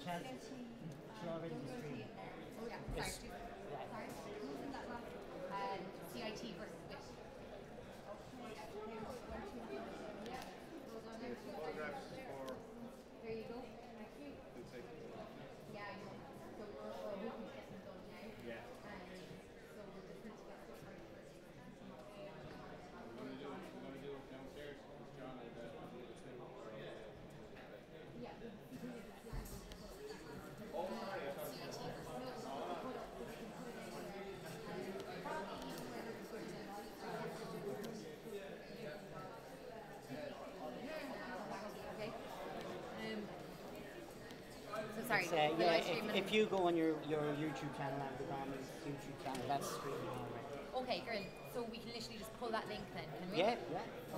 chat. She already streamed. Oh yeah, Yes. sorry. Sorry. Who's in that one? CIT versus Wish. Photographs for There you go. the sake. Yeah, I know. So we're hoping to get them done now. Yeah. So we're just going to get them first. I'm gonna do it downstairs. John and the other two. Yeah. Oh my, I thought it was Okay. So sorry. Yeah, if you go on your YouTube channel and Mcdonald's YouTube channel, that's streaming already. Okay, great. So we can literally just pull that link then, can we? Yeah.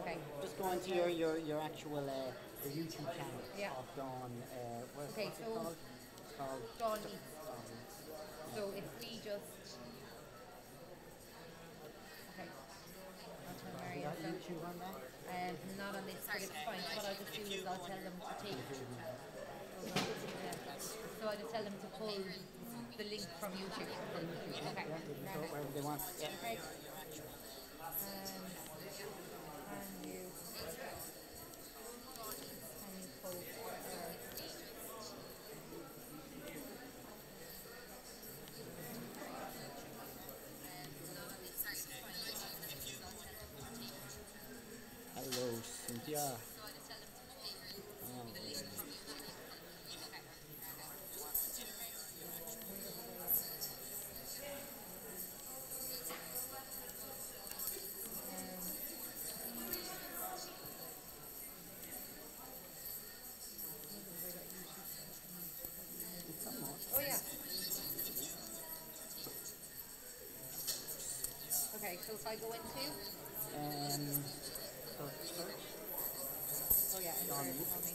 Okay. Just go into your actual the YouTube channel Yeah. of Dawn. What's Okay, it so called? It's called Dawn Mead. Dawn Mead. So if we just okay. I'll tell You Marion. got YouTube on that? Not on this, but it's fine. What I'll just do is I'll tell them to take. So I'll just tell them to pull the link from YouTube. Okay. Yeah, they can go wherever they want. Yeah. Okay. Can you post? Hello, Cynthia. Oh yeah. Okay, so if I go into So search. oh yeah, Dawn enter Mead. tell me.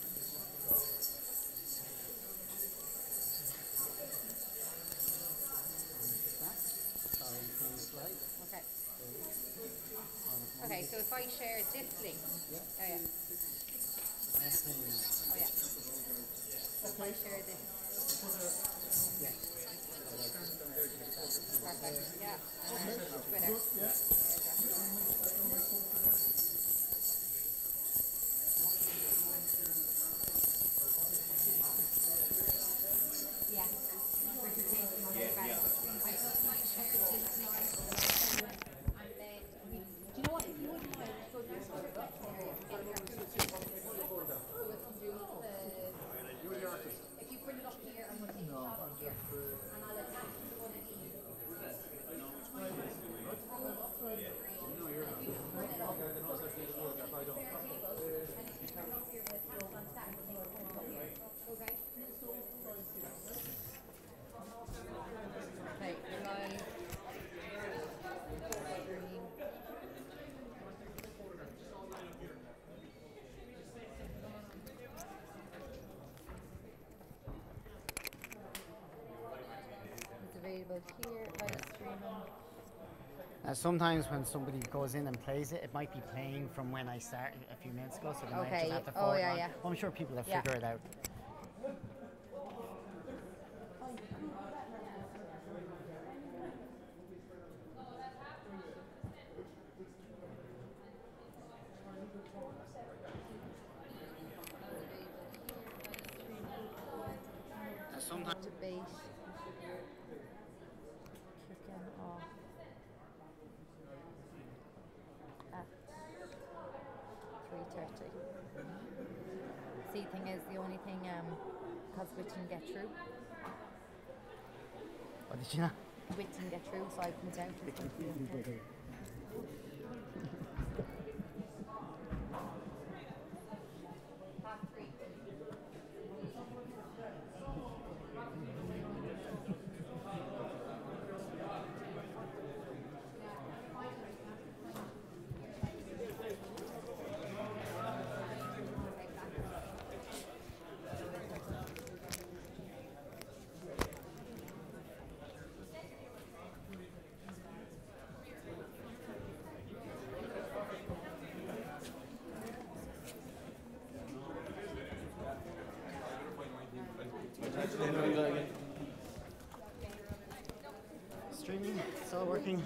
Everything's right. Okay. Okay, so if I share this link. Yeah. Oh yeah. Everything. Oh yeah. So if I share this. Yeah. Perfect. Yeah. Twitter. Yeah. What you're taking on your back. I just might share this link. And then, do you know what? If you would go next to the reflection area and get your so it comes the if you bring it up here, I'm going to take a shot up here and I'll attach it to one of these. No, you're not. If you just bring it up, so it's on the table, and if you bring it up here, we'll attach it on stack and take it home up here. Okay? Okay, live. It's available here, live streaming. Sometimes when somebody goes in and plays it, it might be playing from when I started a few minutes ago, so they might Okay. just have to Oh, forward yeah, on. yeah. I'm sure people have Yeah. figured it out. Sometimes Debate. Kicking off at 3:30. See, thing is, the only thing, because we didn't get through. what did you know? We didn't get through, so I come down to the Streaming, it's all working.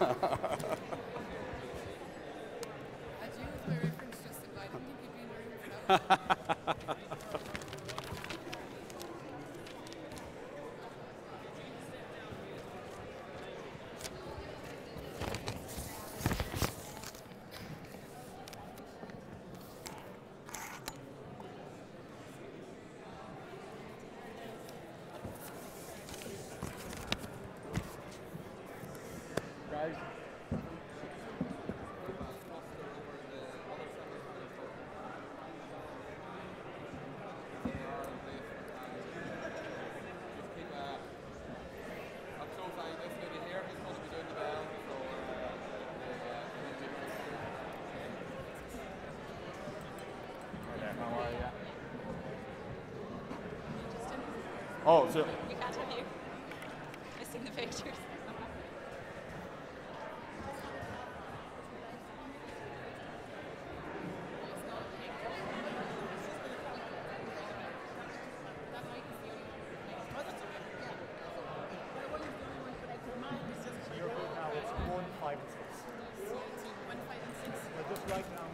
you with my reference just I didn't think you'd be in the room for that one. Oh, so We can't have you missing the pictures. Your group now is 1, 5, and 6. 1, 5, and 6. Well, just write down,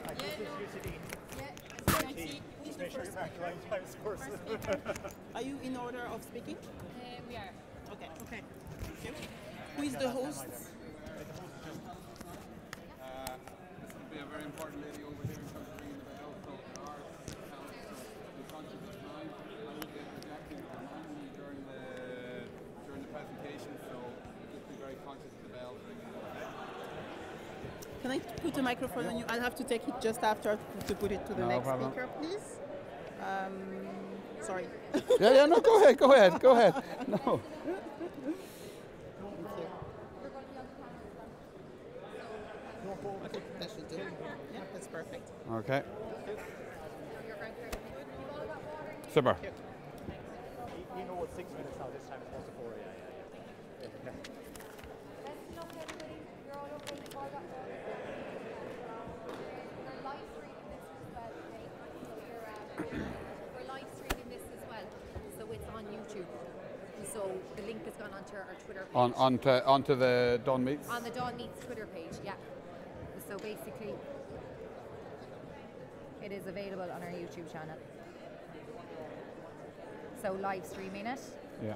like this is UCD. Just make sure you mark the right times first. Are you in order of speaking? We are. Okay. Okay. Thank you. Who is the host? This will be a very important lady over here in terms of ringing the bell. So there are accounts, so be conscious of time. I will get rejected or remind me during the presentation. So just be very conscious of the bell ringing. Can I put a microphone on you? I'll have to take it just after to put it to the No next problem. speaker, please. Sorry. yeah, no, go ahead. No. Okay, that should do. Yeah, that's perfect. Okay. Super. You know what 6 minutes now, this time it's supposed to 4, yeah. We're live streaming this as well, so it's on YouTube. So the link has gone onto our Twitter page. Onto the Dawn Meets. On the Dawn Meets Twitter page, yeah. So basically, it is available on our YouTube channel. So live streaming it Yeah.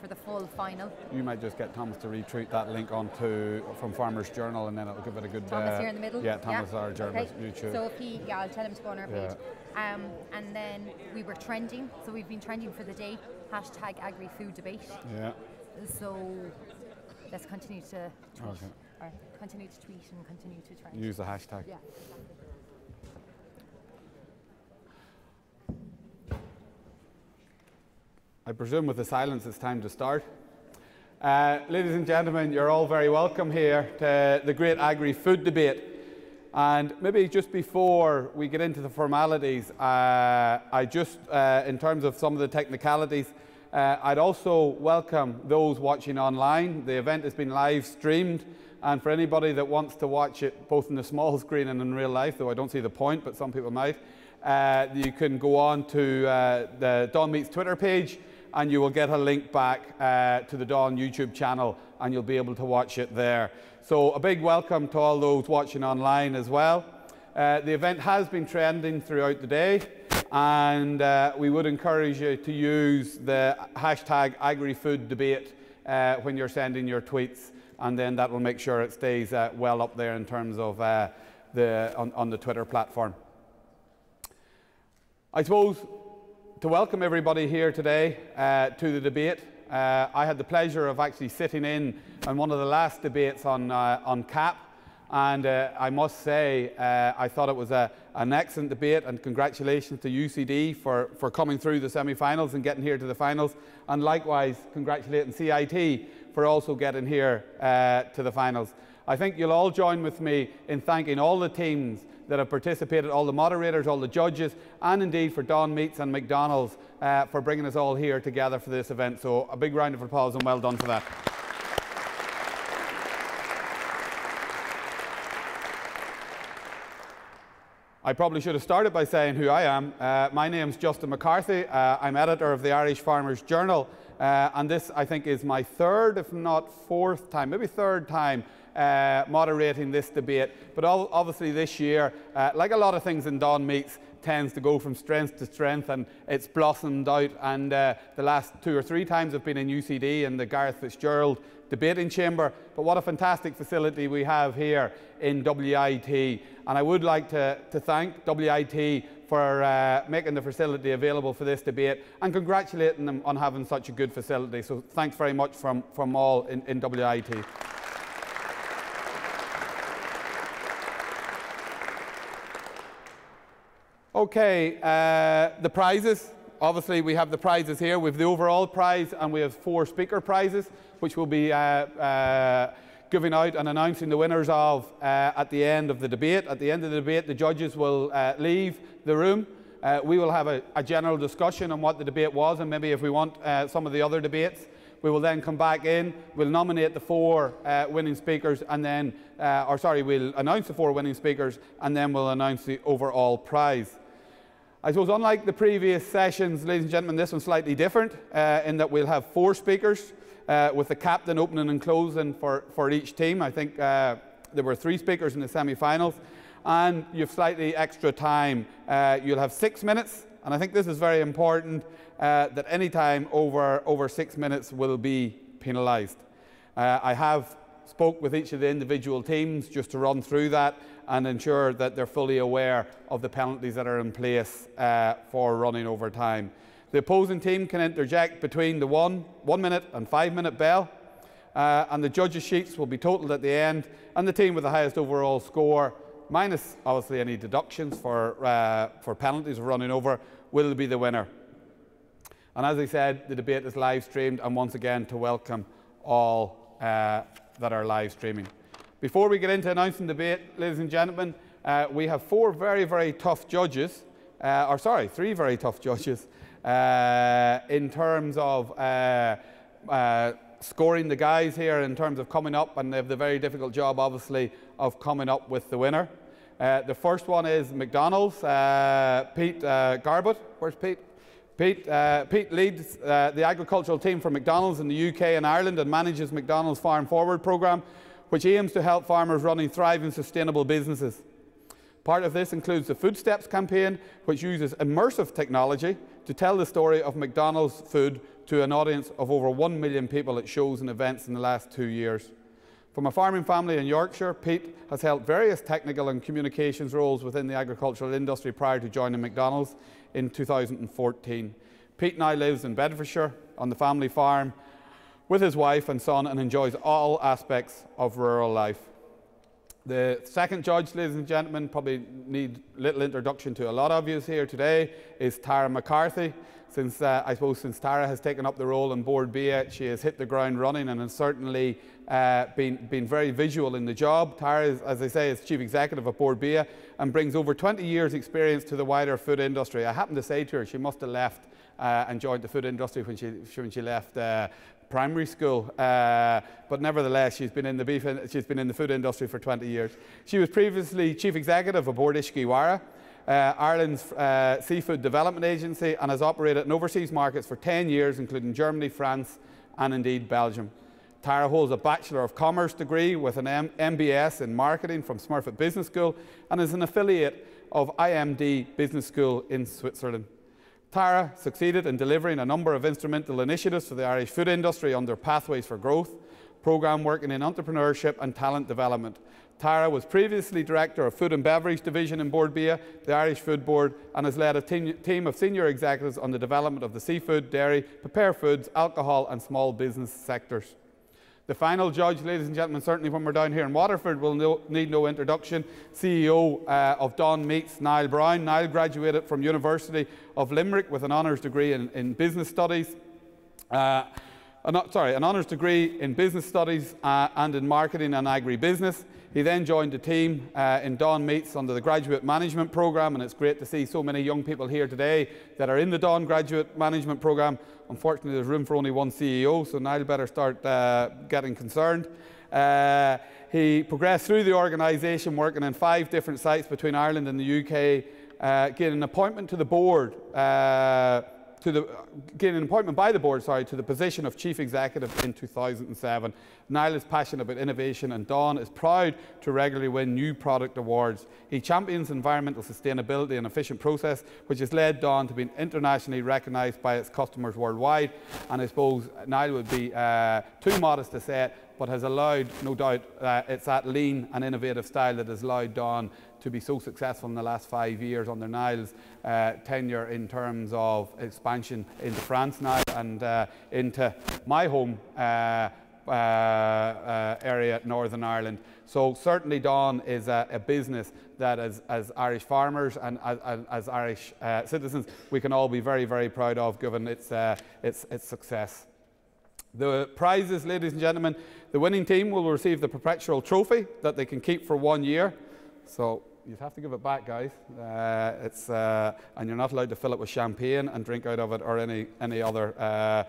for the full final. You might just get Thomas to retweet that link from Farmers Journal, and then it'll give it a good. Thomas here in the middle. Yeah, Thomas, our journalist, Okay. YouTube. So if I'll tell him to go on our Yeah. page. And then we were trending. So we've been trending for the day. #AgriFood debate. Yeah. So let's continue to tweet, Okay. or continue to tweet and continue to trend. Use the hashtag. Yeah. I presume with the silence it's time to start. Ladies and gentlemen, you're all very welcome here to the great agri-food debate. And maybe just before we get into the formalities, in terms of some of the technicalities, I'd also welcome those watching online. The event has been live streamed, and for anybody that wants to watch it both in the small screen and in real life, though I don't see the point, but some people might, you can go on to the Dawn Meets Twitter page, and you will get a link back to the Dawn YouTube channel, and you'll be able to watch it there. So a big welcome to all those watching online as well. The event has been trending throughout the day, and we would encourage you to use the #AgriFoodDebate when you're sending your tweets, and then that will make sure it stays well up there in terms of on the Twitter platform. I suppose to welcome everybody here today to the debate. I had the pleasure of actually sitting in on one of the last debates on CAP, and I must say I thought it was an excellent debate, and congratulations to UCD for coming through the semi-finals and getting here to the finals, and likewise congratulating CIT for also getting here to the finals. I think you'll all join with me in thanking all the teams that have participated, all the moderators, all the judges, and indeed for Dawn Meets and Mcdonald's for bringing us all here together for this event. So a big round of applause and well done for that. I probably should have started by saying who I am. My name's Justin McCarthy. I'm editor of the Irish Farmers Journal, And this, I think, is my third, if not fourth time, maybe third time moderating this debate. But obviously this year, like a lot of things in Don Meets, tends to go from strength to strength, and it's blossomed out. And the last 2 or 3 times I've been in UCD in the Gareth Fitzgerald debating chamber. But what a fantastic facility we have here in WIT. And I would like to thank WIT for making the facility available for this debate and congratulating them on having such a good facility. So thanks very much from all in WIT. Okay, the prizes. Obviously, we have the prizes here. We have the overall prize and we have 4 speaker prizes, which we'll be giving out and announcing the winners of at the end of the debate. At the end of the debate, the judges will leave the room. We will have a general discussion on what the debate was, and maybe if we want some of the other debates. We will then come back in, we'll nominate the 4 winning speakers, and then, we'll announce the 4 winning speakers, and then we'll announce the overall prize. I suppose unlike the previous sessions, ladies and gentlemen, this one's slightly different in that we'll have 4 speakers with the captain opening and closing for each team. I think there were 3 speakers in the semi-finals, and you have slightly extra time. You'll have 6 minutes, and I think this is very important, that any time over 6 minutes will be penalised. I have spoke with each of the individual teams just to run through that and ensure that they're fully aware of the penalties that are in place for running over time. The opposing team can interject between the 1 minute and 5 minute bell, and the judges' sheets will be totaled at the end, and the team with the highest overall score, minus obviously any deductions for penalties of running over, will be the winner. And as I said, the debate is live streamed, and once again to welcome all that are live streaming. Before we get into announcing the debate, ladies and gentlemen, we have 4 very, very tough judges, 3 very tough judges in terms of scoring the guys here in terms of coming up, and they have the very difficult job, obviously, of coming up with the winner. The first one is Mcdonald's, Pete Garbett. Where's Pete? Pete leads the agricultural team for Mcdonald's in the UK and Ireland and manages Mcdonald's Farm Forward programme, which aims to help farmers running thriving sustainable businesses. Part of this includes the Food Steps campaign, which uses immersive technology to tell the story of McDonald's food to an audience of over 1 million people at shows and events in the last 2 years. From a farming family in Yorkshire, Pete has held various technical and communications roles within the agricultural industry prior to joining McDonald's in 2014. Pete now lives in Bedfordshire on the family farm with his wife and son and enjoys all aspects of rural life. The second judge, ladies and gentlemen, probably need little introduction to a lot of you here today, is Tara McCarthy. I suppose since Tara has taken up the role on Board BIA, she has hit the ground running and has certainly been very visual in the job. Tara, as I say, is Chief Executive of Board BIA and brings over 20 years' experience to the wider food industry. I happened to say to her she must have left and joined the food industry when she left primary school, but nevertheless she's been in the food industry for 20 years. She was previously Chief Executive of Board Ishkiwara, Ireland's seafood development agency, and has operated in overseas markets for 10 years, including Germany, France, and indeed Belgium. Tara holds a Bachelor of Commerce degree with an MBS in Marketing from Smurfit Business School and is an affiliate of IMD Business School in Switzerland. Tara succeeded in delivering a number of instrumental initiatives for the Irish food industry under Pathways for Growth, programme working in entrepreneurship and talent development. Tara was previously Director of Food and Beverage Division in Board BIA, the Irish Food Board, and has led a team of senior executives on the development of the seafood, dairy, prepared foods, alcohol and small business sectors. The final judge, ladies and gentlemen, certainly when we're down here in Waterford, will need no introduction. CEO of Don Meets, Niall Brown. Niall graduated from University of Limerick with an honours degree in business studies. An honours degree in business studies and in marketing and agri-business. He then joined the team in Don Meets under the Graduate Management Programme, and it's great to see so many young people here today that are in the Don Graduate Management Programme. Unfortunately, there's room for only one CEO, so Niall better start getting concerned. He progressed through the organisation, working in 5 different sites between Ireland and the UK, getting an appointment to the board gained an appointment by the board, to the position of Chief Executive in 2007. Niall is passionate about innovation, and Don is proud to regularly win new product awards. He champions environmental sustainability and efficient process, which has led Don to being internationally recognised by its customers worldwide. And I suppose Niall would be too modest to say it, but has allowed, no doubt, it's that lean and innovative style that has allowed Don to be so successful in the last 5 years under Niall's tenure in terms of expansion into France now and into my home area, Northern Ireland. So certainly Don is a business that as Irish farmers and as Irish citizens, we can all be very, very proud of, given its success. The prizes, ladies and gentlemen, the winning team will receive the perpetual trophy that they can keep for 1 year. So you'd have to give it back, guys. And you're not allowed to fill it with champagne and drink out of it, or any other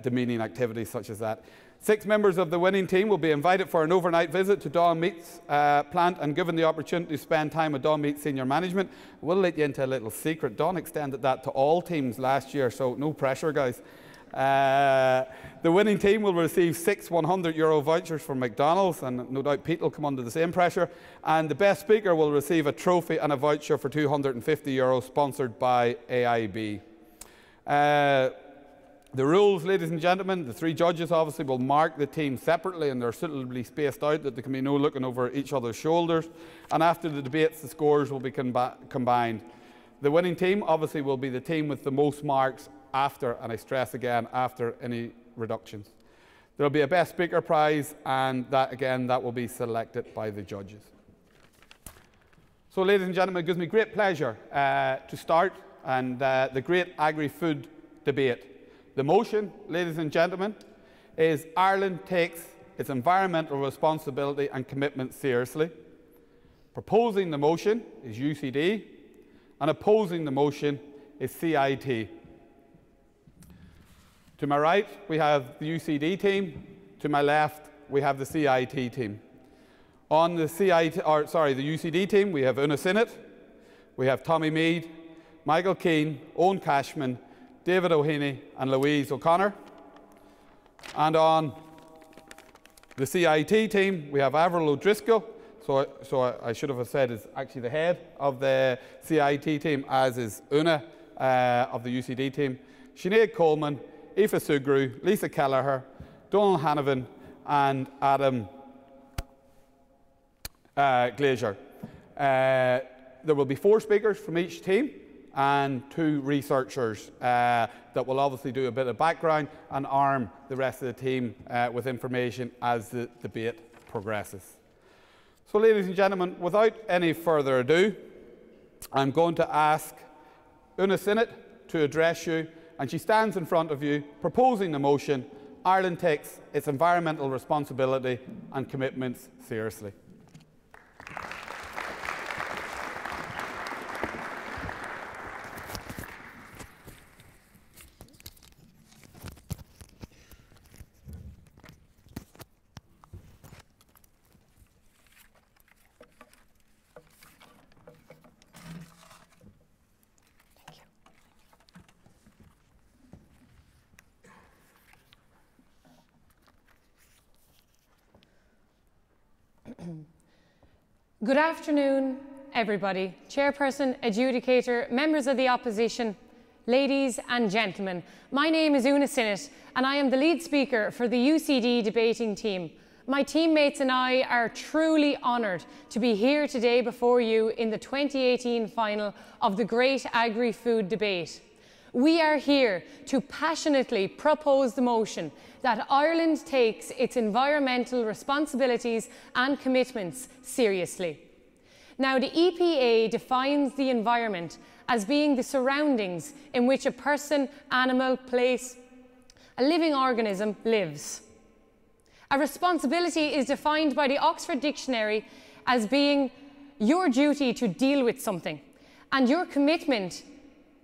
demeaning activities such as that. 6 members of the winning team will be invited for an overnight visit to Don Meat's plant and given the opportunity to spend time with Don Meat senior management. We'll let you into a little secret. Don extended that to all teams last year, so no pressure, guys. The winning team will receive 6 €100 vouchers from Mcdonald's, and no doubt Pete will come under the same pressure. And the best speaker will receive a trophy and a voucher for €250 sponsored by AIB. The rules, ladies and gentlemen, the 3 judges obviously will mark the team separately, and they're suitably spaced out that there can be no looking over each other's shoulders. And after the debates, the scores will be combined. The winning team obviously will be the team with the most marks after, and I stress again, after any reductions. There will be a best speaker prize, and that will be selected by the judges. So ladies and gentlemen, it gives me great pleasure to start and the great agri-food debate. The motion, ladies and gentlemen, is Ireland takes its environmental responsibility and commitment seriously. Proposing the motion is UCD, and opposing the motion is CIT. To my right, we have the UCD team. To my left, we have the CIT team. On the UCD team, we have Una Sinnott, we have Tommy Mead, Michael Keane, Owen Cashman, David O'Heaney and Louise O'Connor. And on the CIT team, we have Avril O'Driscoll. So I should have said is actually the head of the CIT team, as is Una of the UCD team. Sinead Coleman, Aoife Sugru, Lisa Kelleher, Donald Hanavan and Adam Glazier. There will be 4 speakers from each team and 2 researchers that will obviously do a bit of background and arm the rest of the team with information as the debate progresses. So ladies and gentlemen, without any further ado, I'm going to ask Una Sinnott to address you, and she stands in front of you proposing the motion, Ireland takes its environmental responsibility and commitments seriously. Good afternoon, everybody. Chairperson, adjudicator, members of the opposition, ladies and gentlemen. My name is Una Sinnott and I am the lead speaker for the UCD debating team. My teammates and I are truly honoured to be here today before you in the 2018 final of the Great Agri-Food Debate. We are here to passionately propose the motion that Ireland takes its environmental responsibilities and commitments seriously. Now, the EPA defines the environment as being the surroundings in which a person, animal, place, a living organism lives. A responsibility is defined by the Oxford Dictionary as being your duty to deal with something, and your commitment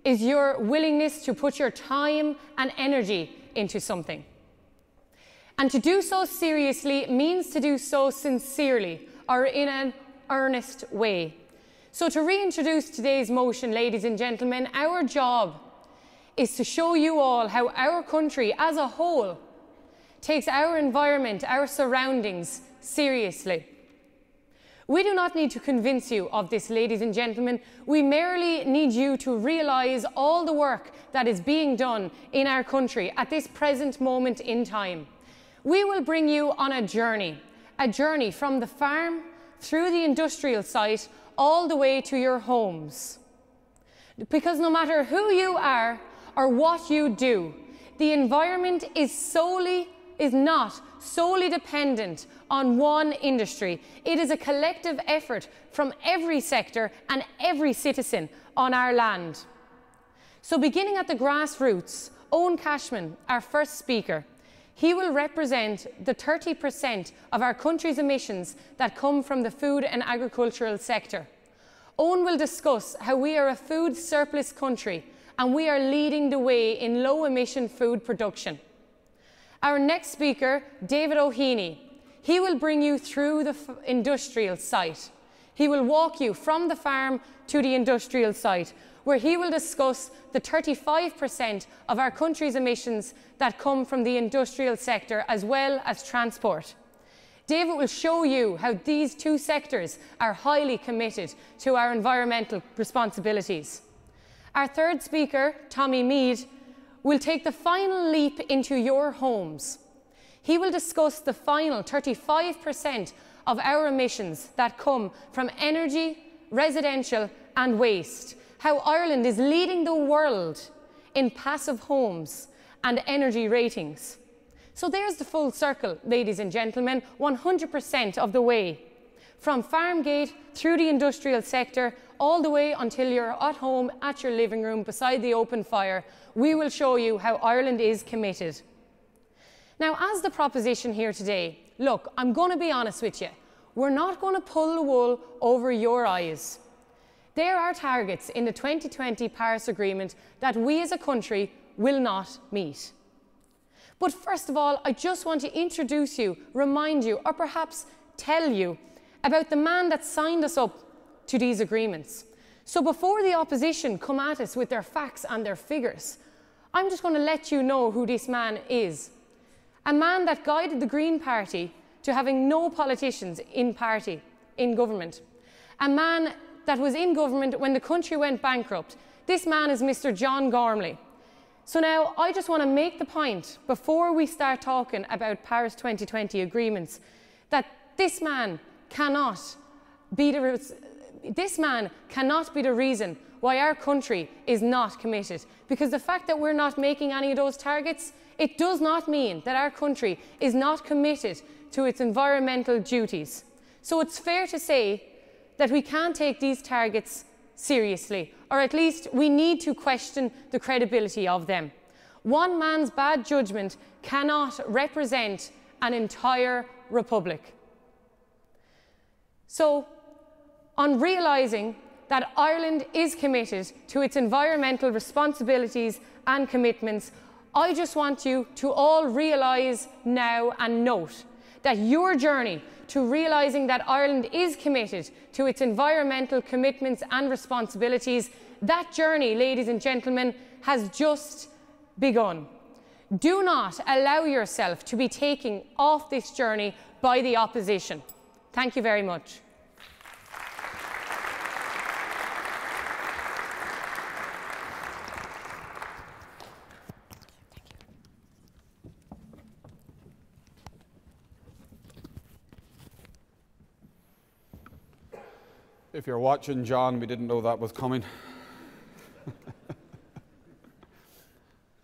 is your willingness to put your time and energy into something. And to do so seriously means to do so sincerely or in an earnest way. So to reintroduce today's motion, ladies and gentlemen, our job is to show you all how our country as a whole takes our environment, our surroundings seriously. We do not need to convince you of this, ladies and gentlemen. We merely need you to realise all the work that is being done in our country at this present moment in time. We will bring you on a journey from the farm through the industrial site all the way to your homes. Because no matter who you are or what you do, the environment is not solely dependent on one industry. It is a collective effort from every sector and every citizen on our land. So beginning at the grassroots, Owen Cashman, our first speaker, he will represent the 30% of our country's emissions that come from the food and agricultural sector. Owen will discuss how we are a food surplus country and we are leading the way in low emission food production. Our next speaker, David O'Heaney, he will bring you through the industrial site. He will walk you from the farm to the industrial site, where he will discuss the 35% of our country's emissions that come from the industrial sector as well as transport. David will show you how these two sectors are highly committed to our environmental responsibilities. Our third speaker, Tommy Mead, will take the final leap into your homes. He will discuss the final 35% of our emissions that come from energy, residential and waste, how Ireland is leading the world in passive homes and energy ratings. So there's the full circle, ladies and gentlemen, 100% of the way. From farm gate through the industrial sector, all the way until you're at home at your living room beside the open fire, we will show you how Ireland is committed. Now, as the proposition here today, look, I'm going to be honest with you. We're not going to pull the wool over your eyes. There are targets in the 2020 Paris Agreement that we as a country will not meet. But first of all, I just want to introduce you, remind you, or perhaps tell you about the man that signed us up to these agreements. So before the opposition come at us with their facts and their figures, I'm just going to let you know who this man is. A man that guided the Green Party to having no politicians in government. A man that was in government when the country went bankrupt. This man is Mr. John Gormley. So now I just want to make the point before we start talking about Paris 2020 agreements that this man cannot be the reason why our country is not committed. Because the fact that we're not making any of those targets, it does not mean that our country is not committed to its environmental duties. So it's fair to say that we can't take these targets seriously, or at least we need to question the credibility of them. One man's bad judgment cannot represent an entire republic. So, on realising that Ireland is committed to its environmental responsibilities and commitments, I just want you to all realise now and note that your journey to realising that Ireland is committed to its environmental commitments and responsibilities, that journey, ladies and gentlemen, has just begun. Do not allow yourself to be taken off this journey by the opposition. Thank you very much. If you're watching, John, we didn't know that was coming. I'm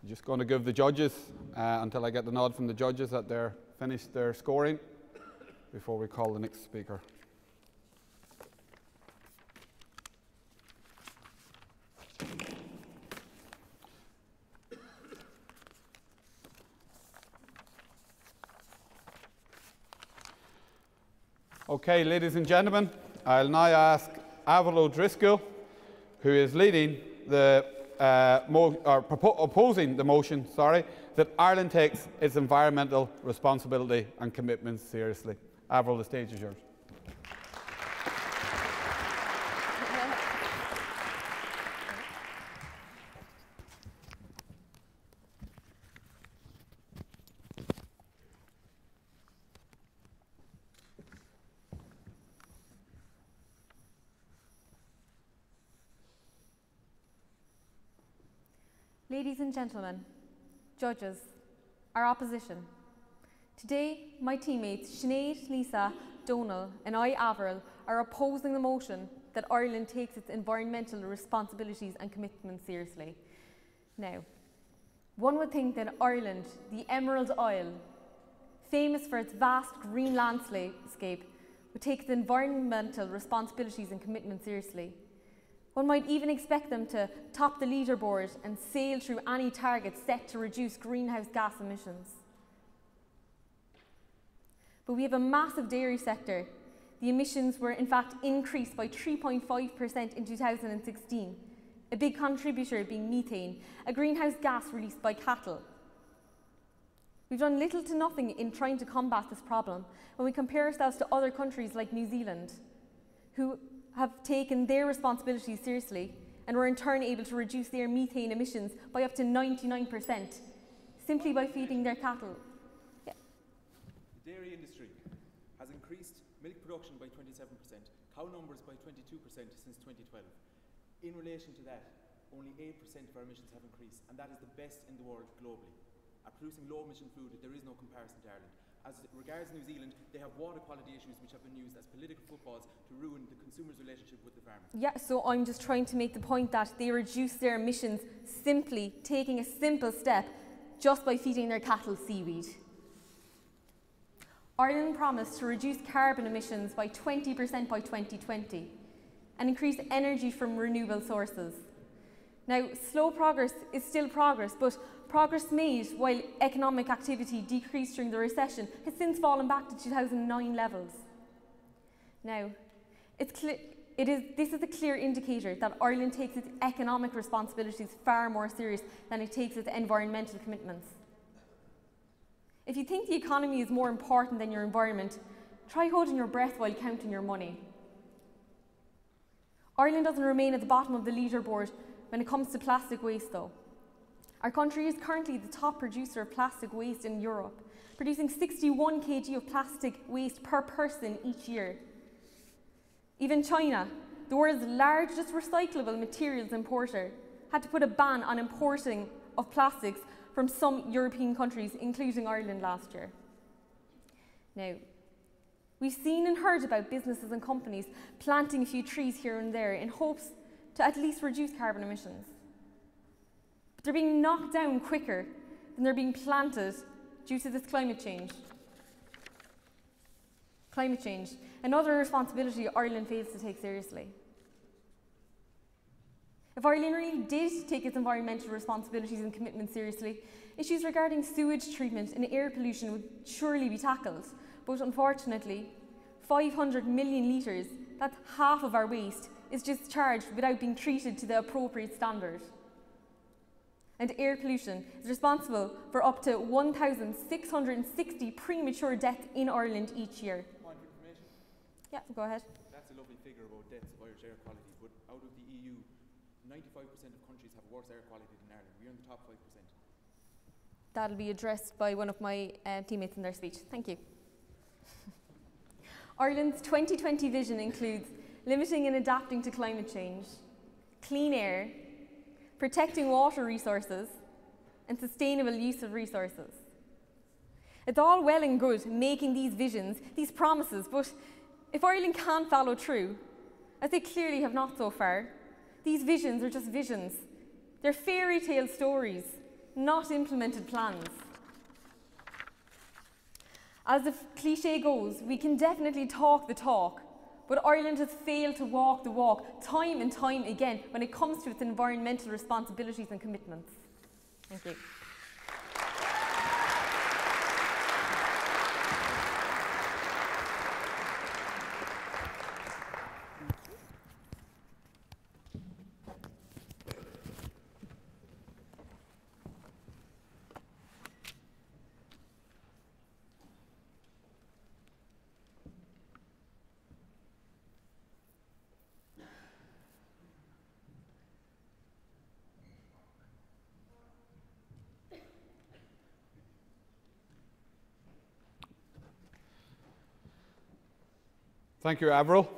just going to give the judges, until I get the nod from the judges that they're finished their scoring, before we call the next speaker. Okay, ladies and gentlemen, I'll now ask Avril O'Driscoll, who is leading the opposing the motion, that Ireland takes its environmental responsibility and commitments seriously. Avril, the stage is yours. Ladies and gentlemen, judges, our opposition. Today, my teammates Sinead, Lisa, Donal and I, Avril, are opposing the motion that Ireland takes its environmental responsibilities and commitments seriously. Now, one would think that Ireland, the Emerald Isle, famous for its vast green landscape, would take its environmental responsibilities and commitments seriously. One might even expect them to top the leaderboard and sail through any targets set to reduce greenhouse gas emissions. But we have a massive dairy sector. The emissions were in fact increased by 3.5% in 2016, a big contributor being methane, a greenhouse gas released by cattle. We've done little to nothing in trying to combat this problem when we compare ourselves to other countries like New Zealand, who have taken their responsibilities seriously and were in turn able to reduce their methane emissions by up to 99%, simply by feeding their cattle. Yeah. The dairy industry has increased milk production by 27%, cow numbers by 22% since 2012. In relation to that, only 8% of our emissions have increased, and that is the best in the world globally. At producing low-emission food, there is no comparison to Ireland. As regards New Zealand, they have water quality issues which have been used as political footballs to ruin the consumer's relationship with the farmers. Yeah, so I'm just trying to make the point that they reduce their emissions simply taking a simple step just by feeding their cattle seaweed. Ireland promised to reduce carbon emissions by 20% by 2020 and increase energy from renewable sources. Now, slow progress is still progress, but progress made while economic activity decreased during the recession has since fallen back to 2009 levels. Now, this is a clear indicator that Ireland takes its economic responsibilities far more serious than it takes its environmental commitments. If you think the economy is more important than your environment, try holding your breath while counting your money. Ireland doesn't remain at the bottom of the leaderboard when it comes to plastic waste though. Our country is currently the top producer of plastic waste in Europe, producing 61 kg of plastic waste per person each year. Even China, the world's largest recyclable materials importer, had to put a ban on importing of plastics from some European countries, including Ireland last year. Now, we've seen and heard about businesses and companies planting a few trees here and there in hopes to at least reduce carbon emissions. But they're being knocked down quicker than they're being planted due to this climate change. Climate change, another responsibility Ireland fails to take seriously. If Ireland really did take its environmental responsibilities and commitments seriously, issues regarding sewage treatment and air pollution would surely be tackled. But unfortunately, 500 million litres, that's half of our waste, is discharged without being treated to the appropriate standard. And air pollution is responsible for up to 1,660 premature deaths in Ireland each year. Point of information. Yeah, go ahead. That's a lovely figure about deaths of Irish air quality, but out of the EU, 95% of countries have worse air quality than Ireland. We're in the top 5%. That'll be addressed by one of my teammates in their speech. Thank you. Ireland's 2020 vision includes limiting and adapting to climate change, clean air, protecting water resources, and sustainable use of resources. It's all well and good making these visions, these promises, but if Ireland can't follow through, as they clearly have not so far, these visions are just visions. They're fairy tale stories, not implemented plans. As the cliche goes, we can definitely talk the talk, but Ireland has failed to walk the walk time and time again when it comes to its environmental responsibilities and commitments. Thank you. Thank you, Avril.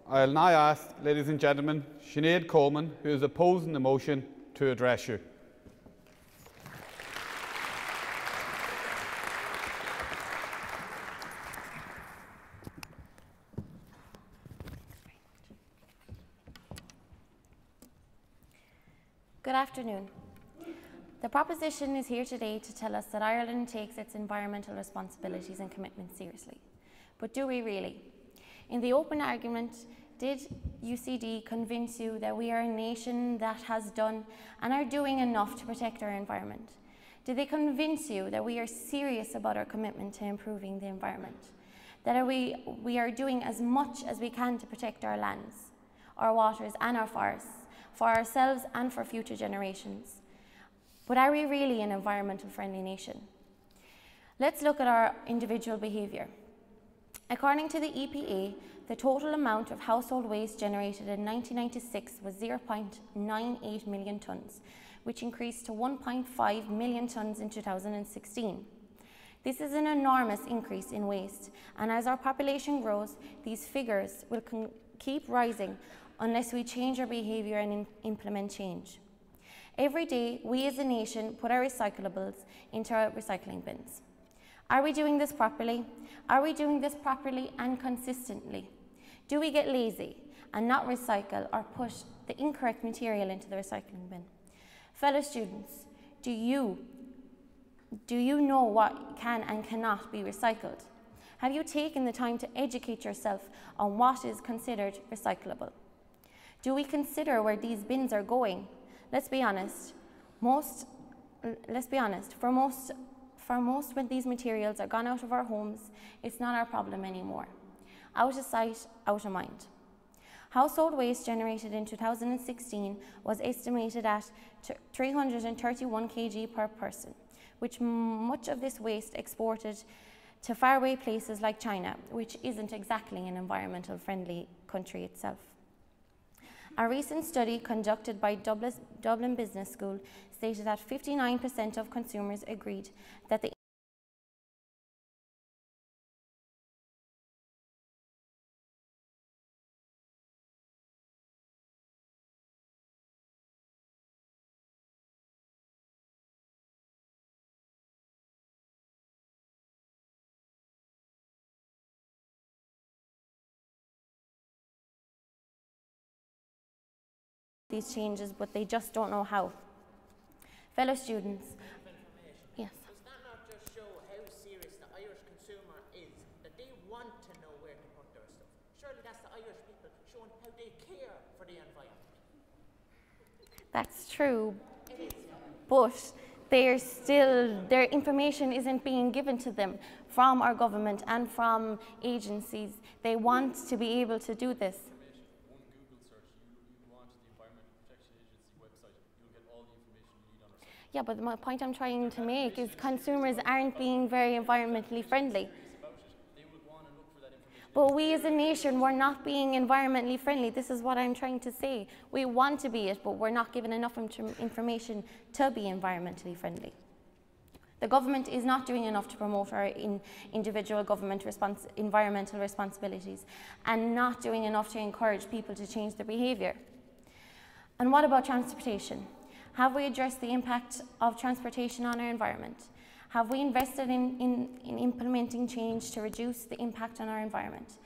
I'll now ask, ladies and gentlemen, Sinead Coleman, who is opposing the motion, to address you. Good afternoon. The proposition is here today to tell us that Ireland takes its environmental responsibilities and commitments seriously. But do we really? In the open argument, did UCD convince you that we are a nation that has done and are doing enough to protect our environment? Did they convince you that we are serious about our commitment to improving the environment? That we are doing as much as we can to protect our lands, our waters and our forests, for ourselves and for future generations? But are we really an environmental friendly nation? Let's look at our individual behaviour. According to the EPA, the total amount of household waste generated in 1996 was 0.98 million tonnes, which increased to 1.5 million tonnes in 2016. This is an enormous increase in waste, and as our population grows, these figures will keep rising unless we change our behaviour and implement change. Every day, we as a nation put our recyclables into our recycling bins. Are we doing this properly? Are we doing this properly and consistently? Do we get lazy and not recycle or push the incorrect material into the recycling bin? Fellow students, do you know what can and cannot be recycled? Have you taken the time to educate yourself on what is considered recyclable? Do we consider where these bins are going? Let's be honest. For most, when these materials are gone out of our homes, it's not our problem anymore. Out of sight, out of mind. Household waste generated in 2016 was estimated at 331 kg per person, which much of this waste exported to faraway places like China, which isn't exactly an environmental friendly country itself. A recent study conducted by Dublin Business School stated that 59% of consumers agreed that the these changes, but they just don't know how. Fellow students, yes. Does that not just show how serious the Irish consumer is, that they want to know where to put their stuff? Surely that's the Irish people showing how they care for the environment. That's true, but their information isn't being given to them from our government and from agencies. They want to be able to do this. Yeah, but the point I'm trying to make is consumers aren't being very environmentally friendly. But we as a nation, we're not being environmentally friendly. This is what I'm trying to say. We want to be it, but we're not given enough information to be environmentally friendly. The government is not doing enough to promote our individual government environmental responsibilities and not doing enough to encourage people to change their behaviour. And what about transportation? Have we addressed the impact of transportation on our environment? Have we invested in implementing change to reduce the impact on our environment?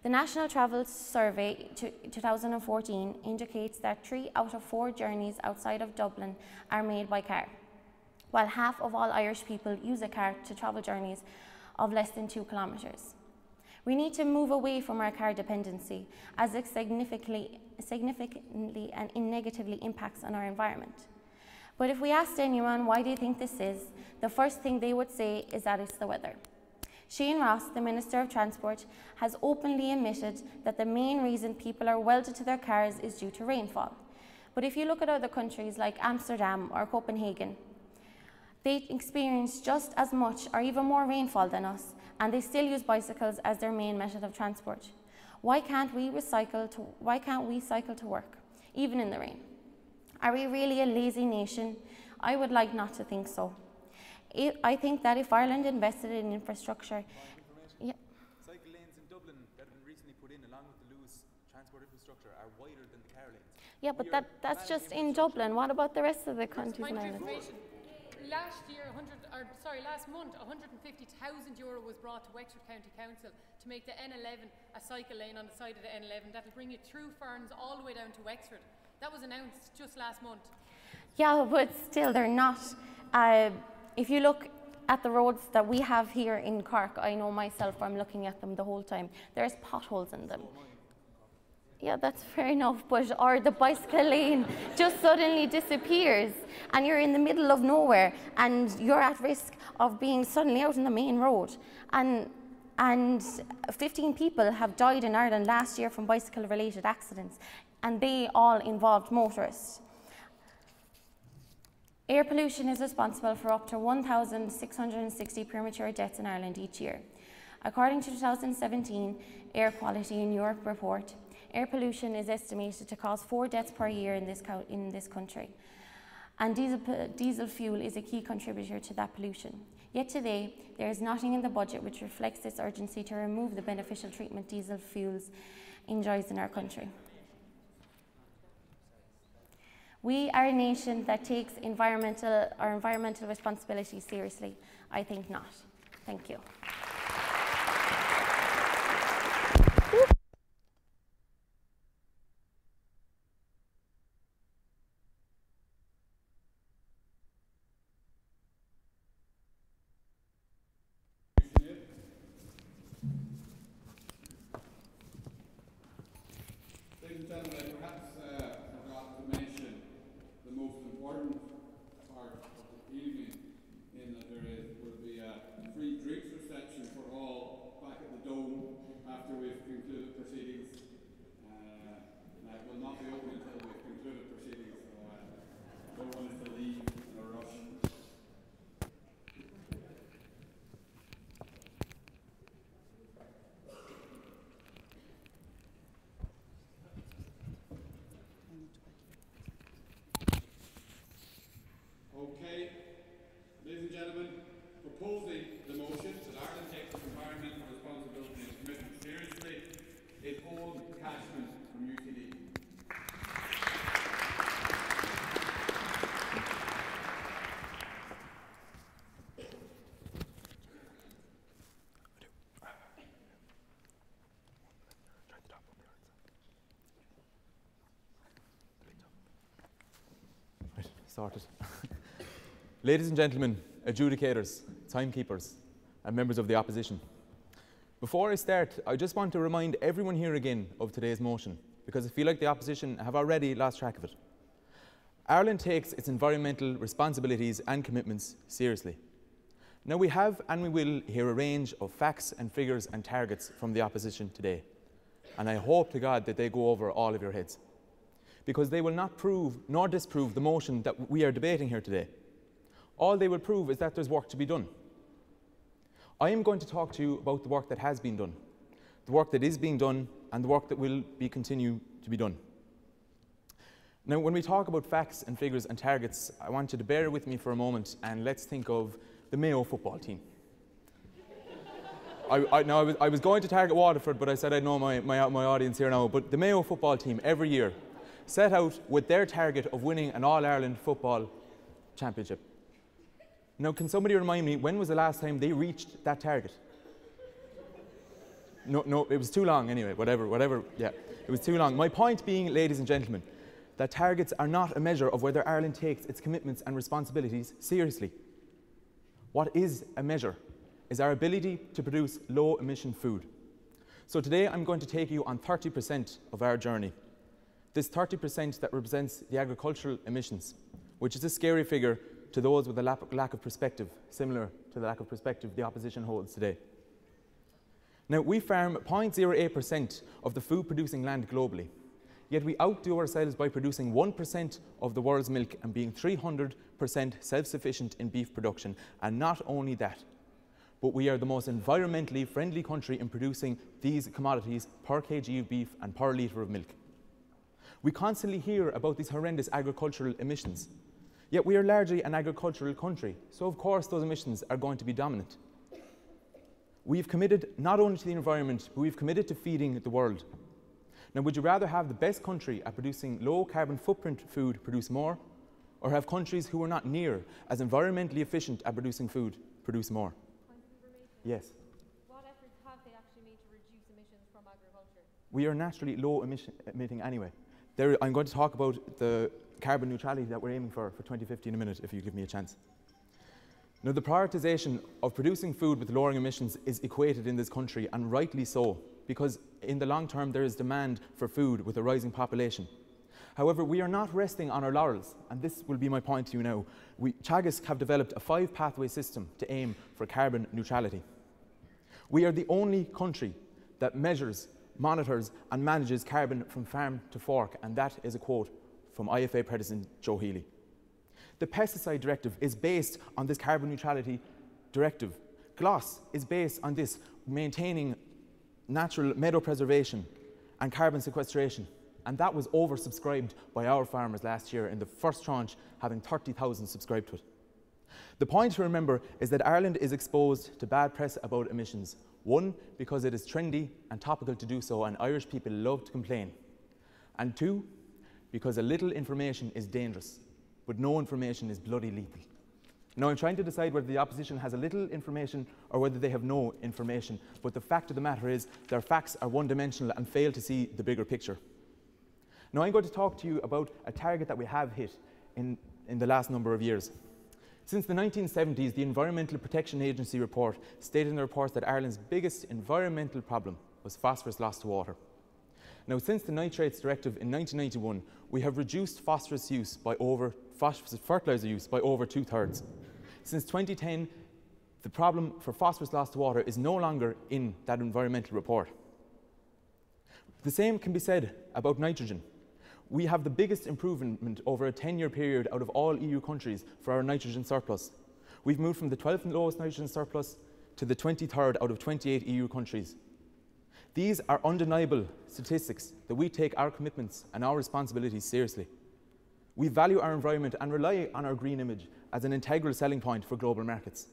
The National Travel Survey 2014 indicates that 3 out of 4 journeys outside of Dublin are made by car, while half of all Irish people use a car to travel journeys of less than 2 kilometres. We need to move away from our car dependency, as it significantly and negatively impacts on our environment. But if we asked anyone why do you think this is, the first thing they would say is that it's the weather. Shane Ross, the Minister of Transport, has openly admitted that the main reason people are welded to their cars is due to rainfall. But if you look at other countries like Amsterdam or Copenhagen, they experience just as much or even more rainfall than us, and they still use bicycles as their main method of transport. Why can't we cycle to work, even in the rain? Are we really a lazy nation? I would like not to think so. I think that if Ireland invested in infrastructure... Yeah. Cycle lanes in Dublin that have been recently put in, along with the loose transport infrastructure, are wider than the car lanes. Yeah, but that's just in Dublin. What about the rest of the countries in Ireland? Last month, €150,000 was brought to Wexford County Council to make the N11 a cycle lane on the side of the N11 that will bring you through Ferns all the way down to Wexford. That was announced just last month. Yeah, but still they're not. If you look at the roads that we have here in Cork, I know myself, I'm looking at them the whole time, there's potholes in them. Yeah, that's fair enough, but or the bicycle lane just suddenly disappears and you're in the middle of nowhere and you're at risk of being suddenly out on the main road. And 15 people have died in Ireland last year from bicycle-related accidents, and they all involved motorists. Air pollution is responsible for up to 1,660 premature deaths in Ireland each year. According to the 2017 Air Quality in Europe report, air pollution is estimated to cause 4 deaths per year in this country. And diesel fuel is a key contributor to that pollution. Yet today, there is nothing in the budget which reflects this urgency to remove the beneficial treatment diesel fuels enjoys in our country. We are a nation that takes our environmental responsibilities seriously. I think not. Thank you. Ladies and gentlemen, perhaps I forgot to mention the most important part of the evening, in that will be a free drinks reception for all back at the Dome after we've concluded proceedings. That will not be open until we've concluded proceedings, so no one is to leave in a rush. Okay, ladies and gentlemen, proposing the motion that Ireland takes its environmental responsibility and commitment seriously is Owen Cashman from UCD. Right, started. Ladies and gentlemen, adjudicators, timekeepers, and members of the opposition. Before I start, I just want to remind everyone here again of today's motion, because I feel like the opposition have already lost track of it. Ireland takes its environmental responsibilities and commitments seriously. Now we have and we will hear a range of facts and figures and targets from the opposition today. And I hope to God that they go over all of your heads, because they will not prove nor disprove the motion that we are debating here today. All they will prove is that there's work to be done. I am going to talk to you about the work that has been done, the work that is being done, and the work that will continue to be done. Now, when we talk about facts and figures and targets, I want you to bear with me for a moment and let's think of the Mayo football team. I was going to target Waterford, but I said I know my audience here now. But the Mayo football team every year set out with their target of winning an All-Ireland football championship. Now, can somebody remind me, when was the last time they reached that target? No, it was too long anyway, whatever, yeah. It was too long. My point being, ladies and gentlemen, that targets are not a measure of whether Ireland takes its commitments and responsibilities seriously. What is a measure is our ability to produce low-emission food. So today I'm going to take you on 30% of our journey. This 30% that represents the agricultural emissions, which is a scary figure to those with a lack of perspective, similar to the lack of perspective the opposition holds today. Now, we farm 0.08% of the food-producing land globally, yet we outdo ourselves by producing 1% of the world's milk and being 300% self-sufficient in beef production. And not only that, but we are the most environmentally friendly country in producing these commodities per kg of beef and per litre of milk. We constantly hear about these horrendous agricultural emissions. Yet we are largely an agricultural country, so of course those emissions are going to be dominant. We've committed not only to the environment, but we've committed to feeding the world. Now, would you rather have the best country at producing low carbon footprint food produce more, or have countries who are not near as environmentally efficient at producing food produce more? Yes. What efforts have they actually made to reduce emissions from agriculture? We are naturally low emitting anyway. I'm going to talk about the carbon neutrality that we're aiming for 2050 in a minute, if you give me a chance. Now, the prioritisation of producing food with lowering emissions is equated in this country, and rightly so, because in the long term there is demand for food with a rising population. However, we are not resting on our laurels, and this will be my point to you now. Teagasc have developed a 5-pathway system to aim for carbon neutrality. We are the only country that measures, monitors and manages carbon from farm to fork, and that is a quote from IFA President Joe Healy. The pesticide directive is based on this carbon neutrality directive. GLOS is based on this, maintaining natural meadow preservation and carbon sequestration, and that was oversubscribed by our farmers last year in the first tranche, having 30,000 subscribed to it. The point to remember is that Ireland is exposed to bad press about emissions. One, because it is trendy and topical to do so, and Irish people love to complain. And two, because a little information is dangerous, but no information is bloody lethal. Now, I'm trying to decide whether the opposition has a little information or whether they have no information, but the fact of the matter is their facts are one-dimensional and fail to see the bigger picture. Now, I'm going to talk to you about a target that we have hit in the last number of years. Since the 1970s, the Environmental Protection Agency report stated in the report that Ireland's biggest environmental problem was phosphorus loss to water. Now, since the Nitrates Directive in 1991, we have reduced phosphorus fertiliser use by over 2/3. Since 2010, the problem for phosphorus loss to water is no longer in that environmental report. The same can be said about nitrogen. We have the biggest improvement over a 10-year period out of all EU countries for our nitrogen surplus. We've moved from the 12th lowest nitrogen surplus to the 23rd out of 28 EU countries. These are undeniable statistics that we take our commitments and our responsibilities seriously. We value our environment and rely on our green image as an integral selling point for global markets.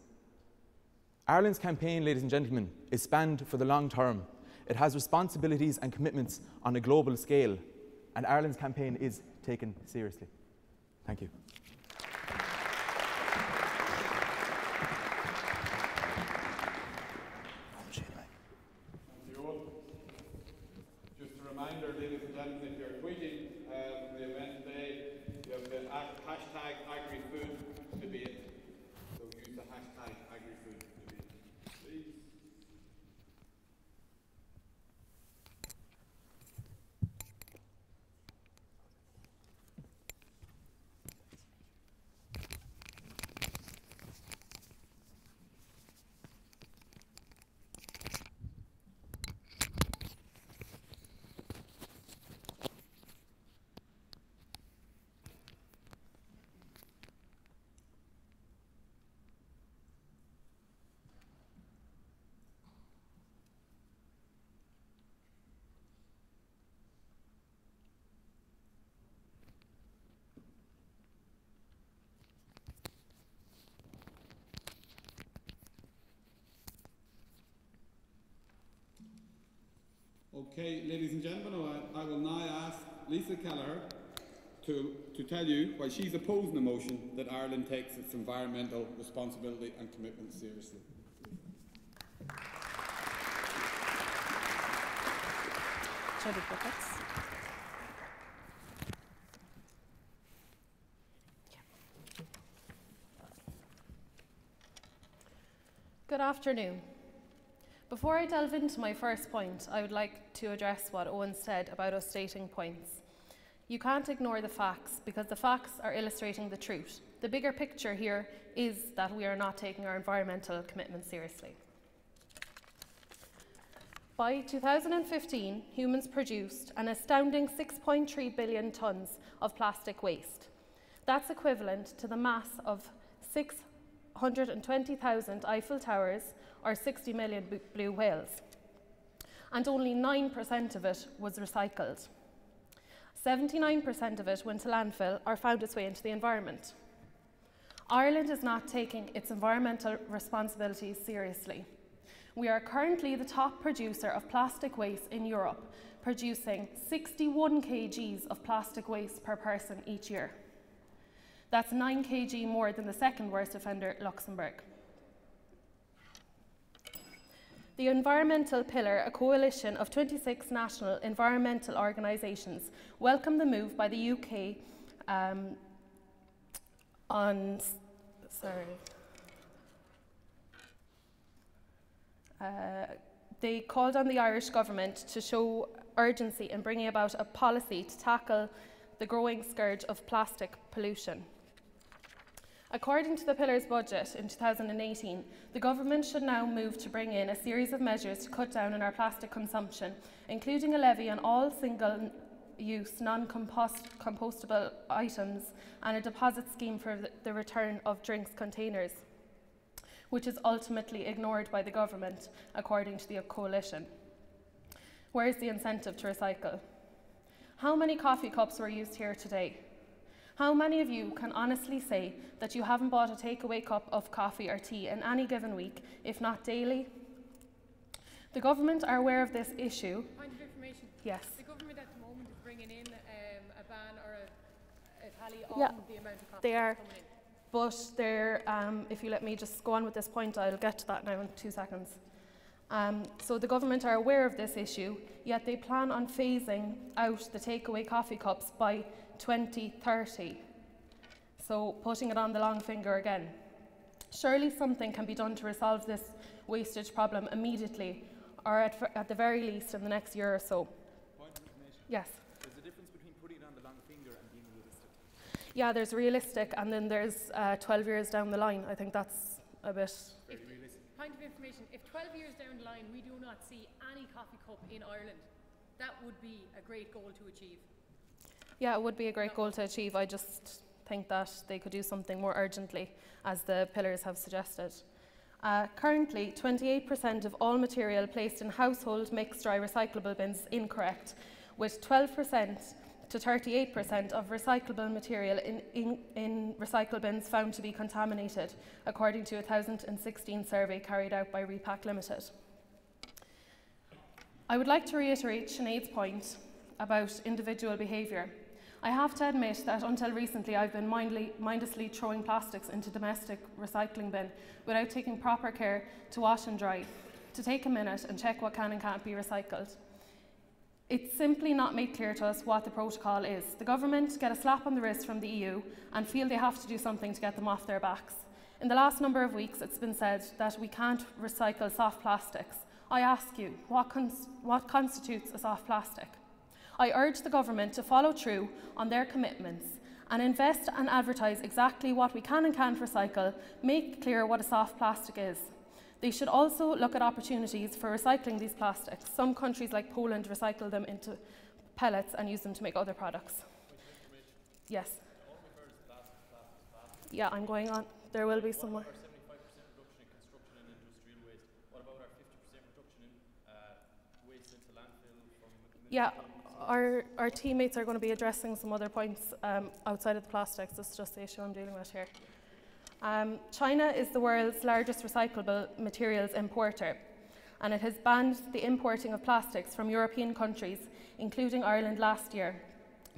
Ireland's campaign, ladies and gentlemen, is spanned for the long term. It has responsibilities and commitments on a global scale, and Ireland's campaign is taken seriously. Thank you. Just a reminder, ladies and gentlemen, if you're tweeting the event today, you have the hashtag agri-food debate. So use the hashtag agri-food debate, please. Okay, ladies and gentlemen, I will now ask Lisa Kelleher to tell you why she's opposing the motion that Ireland takes its environmental responsibility and commitment seriously. Good afternoon. Before I delve into my first point, I would like to address what Owen said about us stating points. You can't ignore the facts because the facts are illustrating the truth. The bigger picture here is that we are not taking our environmental commitments seriously. By 2015, humans produced an astounding 6.3 billion tonnes of plastic waste. That's equivalent to the mass of 620,000 Eiffel Towers or 60 million blue whales. And only 9% of it was recycled. 79% of it went to landfill or found its way into the environment. Ireland is not taking its environmental responsibilities seriously. We are currently the top producer of plastic waste in Europe, producing 61 kgs of plastic waste per person each year. That's 9 kg more than the second worst offender, Luxembourg. The Environmental Pillar, a coalition of 26 national environmental organisations, welcomed the move by the UK They called on the Irish government to show urgency in bringing about a policy to tackle the growing scourge of plastic pollution. According to the Pillar's budget in 2018, the government should now move to bring in a series of measures to cut down on our plastic consumption, including a levy on all single-use, non-compostable items and a deposit scheme for the return of drinks containers, which is ultimately ignored by the government, according to the coalition. Where is the incentive to recycle? How many coffee cups were used here today? How many of you can honestly say that you haven't bought a takeaway cup of coffee or tea in any given week, if not daily? The government are aware of this issue. Point of information. Yes. The government at the moment is bringing in a ban or a tally on the amount of coffee they are. coming in. But they're, if you let me just go on with this point, I'll get to that now in 2 seconds. So the government are aware of this issue, yet they plan on phasing out the takeaway coffee cups by 2030. So putting it on the long finger again. Surely something can be done to resolve this wastage problem immediately, or at the very least in the next year or so. Point of information. Yes. There's a difference between putting it on the long finger and being realistic. Yeah, there's realistic, and then there's 12 years down the line. I think that's a bit... Very realistic. Point of information, if 12 years down the line we do not see any coffee cup in Ireland, that would be a great goal to achieve. Yeah, it would be a great goal to achieve. I just think that they could do something more urgently, as the pillars have suggested. Currently, 28% of all material placed in household mixed dry recyclable bins is incorrect, with 12% to 38% of recyclable material in recycle bins found to be contaminated, according to a 2016 survey carried out by Repack Limited. I would like to reiterate Sinead's point about individual behaviour. I have to admit that until recently I've been mindlessly throwing plastics into domestic recycling bin without taking proper care to wash and dry, to take a minute and check what can and can't be recycled. It's simply not made clear to us what the protocol is. The government get a slap on the wrist from the EU and feel they have to do something to get them off their backs. In the last number of weeks it's been said that we can't recycle soft plastics. I ask you, what constitutes a soft plastic? I urge the government to follow through on their commitments and invest and advertise exactly what we can and can't recycle, make clear what a soft plastic is. They should also look at opportunities for recycling these plastics. Some countries like Poland recycle them into pellets and use them to make other products. Yes. Yeah, I'm going on. There will be some more. Yeah, our teammates are going to be addressing some other points outside of the plastics. This is just the issue I'm dealing with here. China is the world's largest recyclable materials importer, and it has banned the importing of plastics from European countries, including Ireland, last year.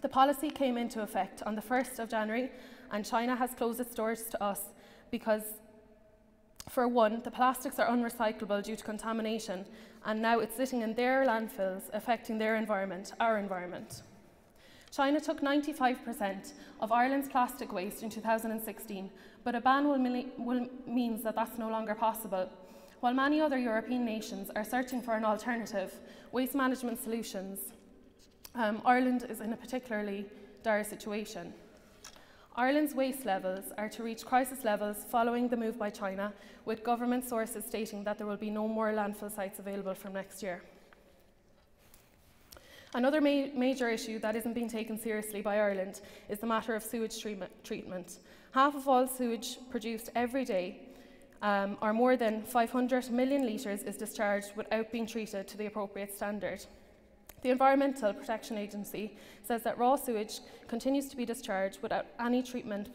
The policy came into effect on the 1st of January, and China has closed its doors to us because, for one, the plastics are unrecyclable due to contamination, and now it's sitting in their landfills, affecting their environment, our environment. China took 95% of Ireland's plastic waste in 2016, but a ban means that that's no longer possible. While many other European nations are searching for an alternative waste management solutions, Ireland is in a particularly dire situation. Ireland's waste levels are to reach crisis levels following the move by China, with government sources stating that there will be no more landfill sites available from next year. Another major issue that isn't being taken seriously by Ireland is the matter of sewage treatment. Half of all sewage produced every day, or more than 500 million litres, is discharged without being treated to the appropriate standard. The Environmental Protection Agency says that raw sewage continues to be discharged without any treatment,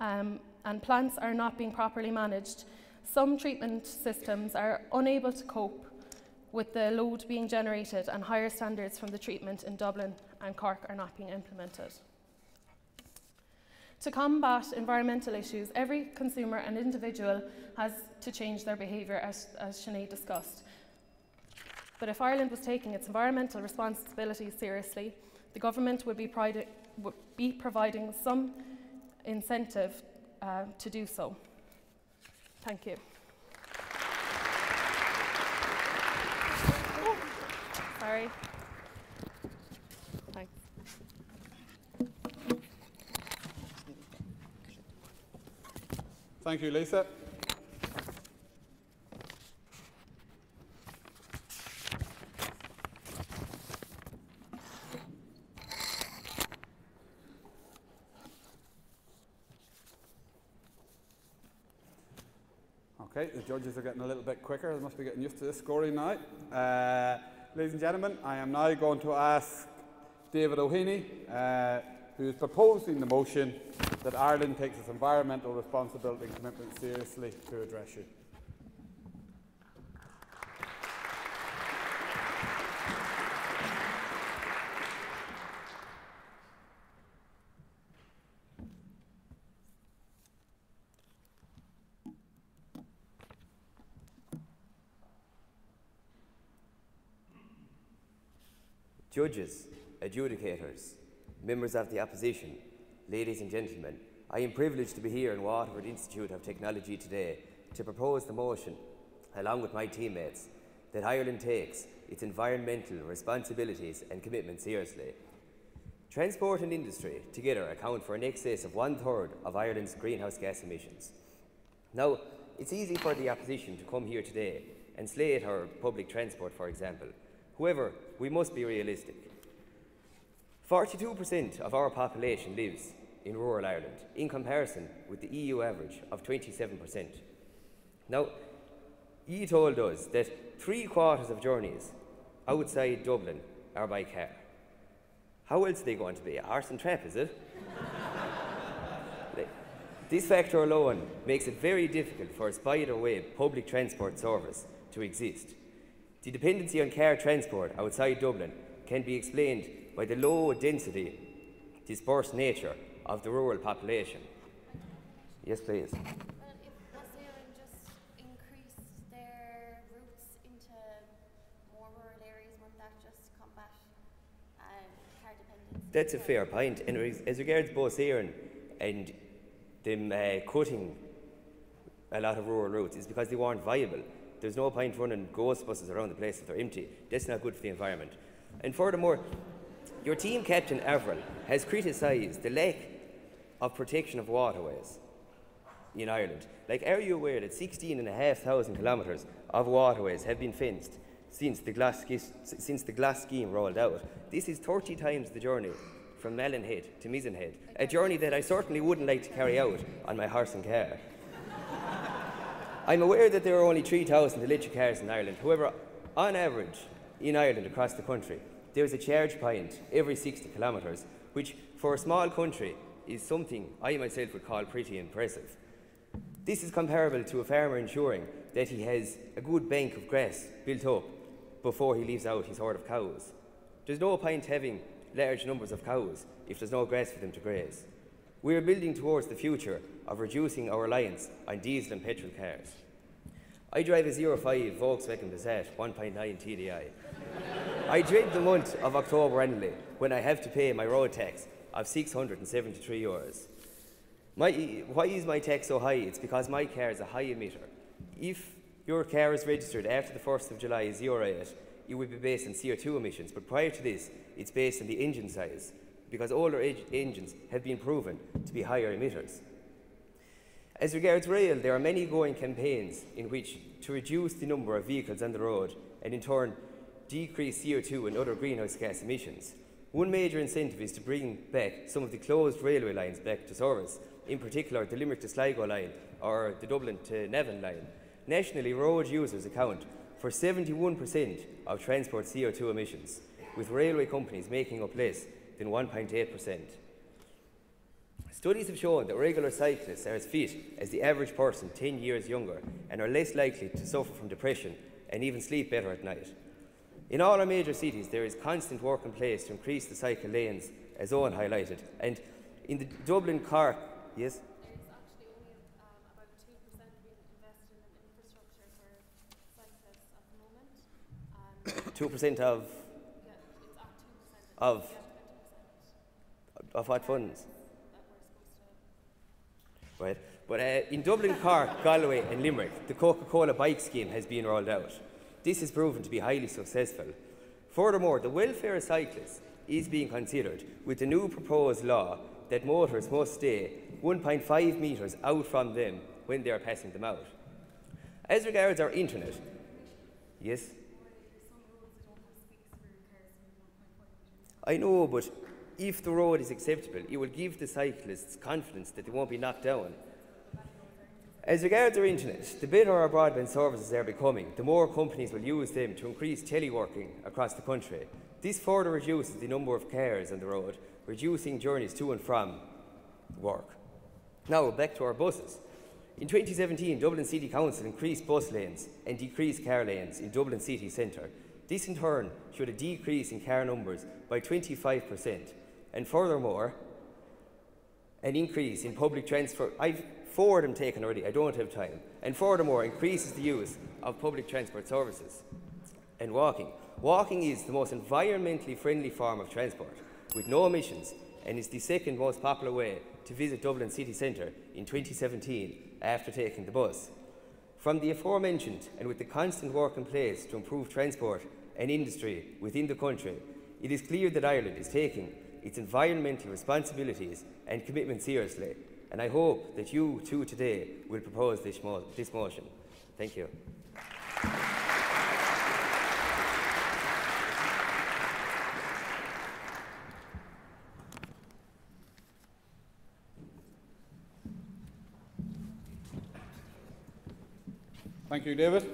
and plants are not being properly managed. Some treatment systems are unable to cope with the load being generated, and higher standards from the treatment in Dublin and Cork are not being implemented. To combat environmental issues, every consumer and individual has to change their behaviour, as Sinead discussed. But if Ireland was taking its environmental responsibilities seriously, the government would be be providing some incentive to do so. Thank you. Oh, sorry. Thanks. Thank you, Lisa. Okay, the judges are getting a little bit quicker. They must be getting used to this scoring now. Ladies and gentlemen, I am now going to ask David O'Heaney, who is proposing the motion that Ireland takes its environmental responsibility and commitment seriously, to address you. Judges, adjudicators, members of the opposition, ladies and gentlemen, I am privileged to be here in Waterford Institute of Technology today to propose the motion, along with my teammates, that Ireland takes its environmental responsibilities and commitments seriously. Transport and industry together account for an excess of 1/3 of Ireland's greenhouse gas emissions. Now, it's easy for the opposition to come here today and slate our public transport, for example. However, we must be realistic. 42% of our population lives in rural Ireland, in comparison with the EU average of 27%. Now, you told us that 3/4 of journeys outside Dublin are by car. How else are they going to be? Arse and trap, is it? This factor alone makes it very difficult for a spider-web public transport service to exist. The dependency on car transport outside Dublin can be explained by the low density, dispersed nature of the rural population. Yes, please. Well, if Ireland just increased their routes into more rural areas, wouldn't that just combat car dependence? That's a fair point. And as regards both Éireann and them cutting a lot of rural routes, is because they weren't viable. There's no point running ghost buses around the place if they're empty. That's not good for the environment. And furthermore, your team captain Avril has criticised the lack of protection of waterways in Ireland. Like, are you aware that 16,500 kilometres of waterways have been fenced since the glass scheme rolled out? This is 30 times the journey from Mallinhead to Mizenhead, a journey that I certainly wouldn't like to carry out on my horse and car. I'm aware that there are only 3,000 electric cars in Ireland. However, on average, in Ireland across the country, there's a charge point every 60 kilometres, which for a small country is something I myself would call pretty impressive. This is comparable to a farmer ensuring that he has a good bank of grass built up before he leaves out his herd of cows. There's no point having large numbers of cows if there's no grass for them to graze. We are building towards the future of reducing our reliance on diesel and petrol cars. I drive a 05 Volkswagen Passat 1.9 TDI. I dread the month of October annually when I have to pay my road tax of €673. Why is my tax so high? It's because my car is a high emitter. If your car is registered after the 1st of July 08, it will be based on CO2 emissions, but prior to this, it's based on the engine size, because older engines have been proven to be higher emitters. As regards rail, there are many ongoing campaigns in which to reduce the number of vehicles on the road and in turn decrease CO2 and other greenhouse gas emissions. One major incentive is to bring back some of the closed railway lines back to service, in particular the Limerick to Sligo line or the Dublin to Navan line. Nationally, road users account for 71% of transport CO2 emissions, with railway companies making up less than 1.8%. Studies have shown that regular cyclists are as fit as the average person 10 years younger and are less likely to suffer from depression and even sleep better at night. In all our major cities, there is constant work in place to increase the cycle lanes, as Owen highlighted. And in the Dublin Cork, yes? There is actually only about 2% being invested in infrastructure for cyclists at the moment. 2% of? Yeah, it's at 2%. Of? Of what funds? Right. But in Dublin, Cork, Galway and Limerick, the Coca-Cola bike scheme has been rolled out. This has proven to be highly successful. Furthermore, the welfare of cyclists is being considered with the new proposed law that motors must stay 1.5 metres out from them when they are passing them out. As regards our internet, yes? I know, but if the road is acceptable, it will give the cyclists confidence that they won't be knocked down. As regards our internet, the better our broadband services are becoming, the more companies will use them to increase teleworking across the country. This further reduces the number of cars on the road, reducing journeys to and from work. Now, back to our buses. In 2017, Dublin City Council increased bus lanes and decreased car lanes in Dublin city centre. This in turn showed a decrease in car numbers by 25%, and furthermore, an increase in public transport. I've 4 of them taken already, I don't have time. And furthermore, increases the use of public transport services. And walking. Walking is the most environmentally friendly form of transport, with no emissions, and is the second most popular way to visit Dublin city centre in 2017 after taking the bus. From the aforementioned, and with the constant work in place to improve transport and industry within the country, it is clear that Ireland is taking its environmental responsibilities and commitment seriously, and I hope that you too today will propose this motion. Thank you. Thank you, David.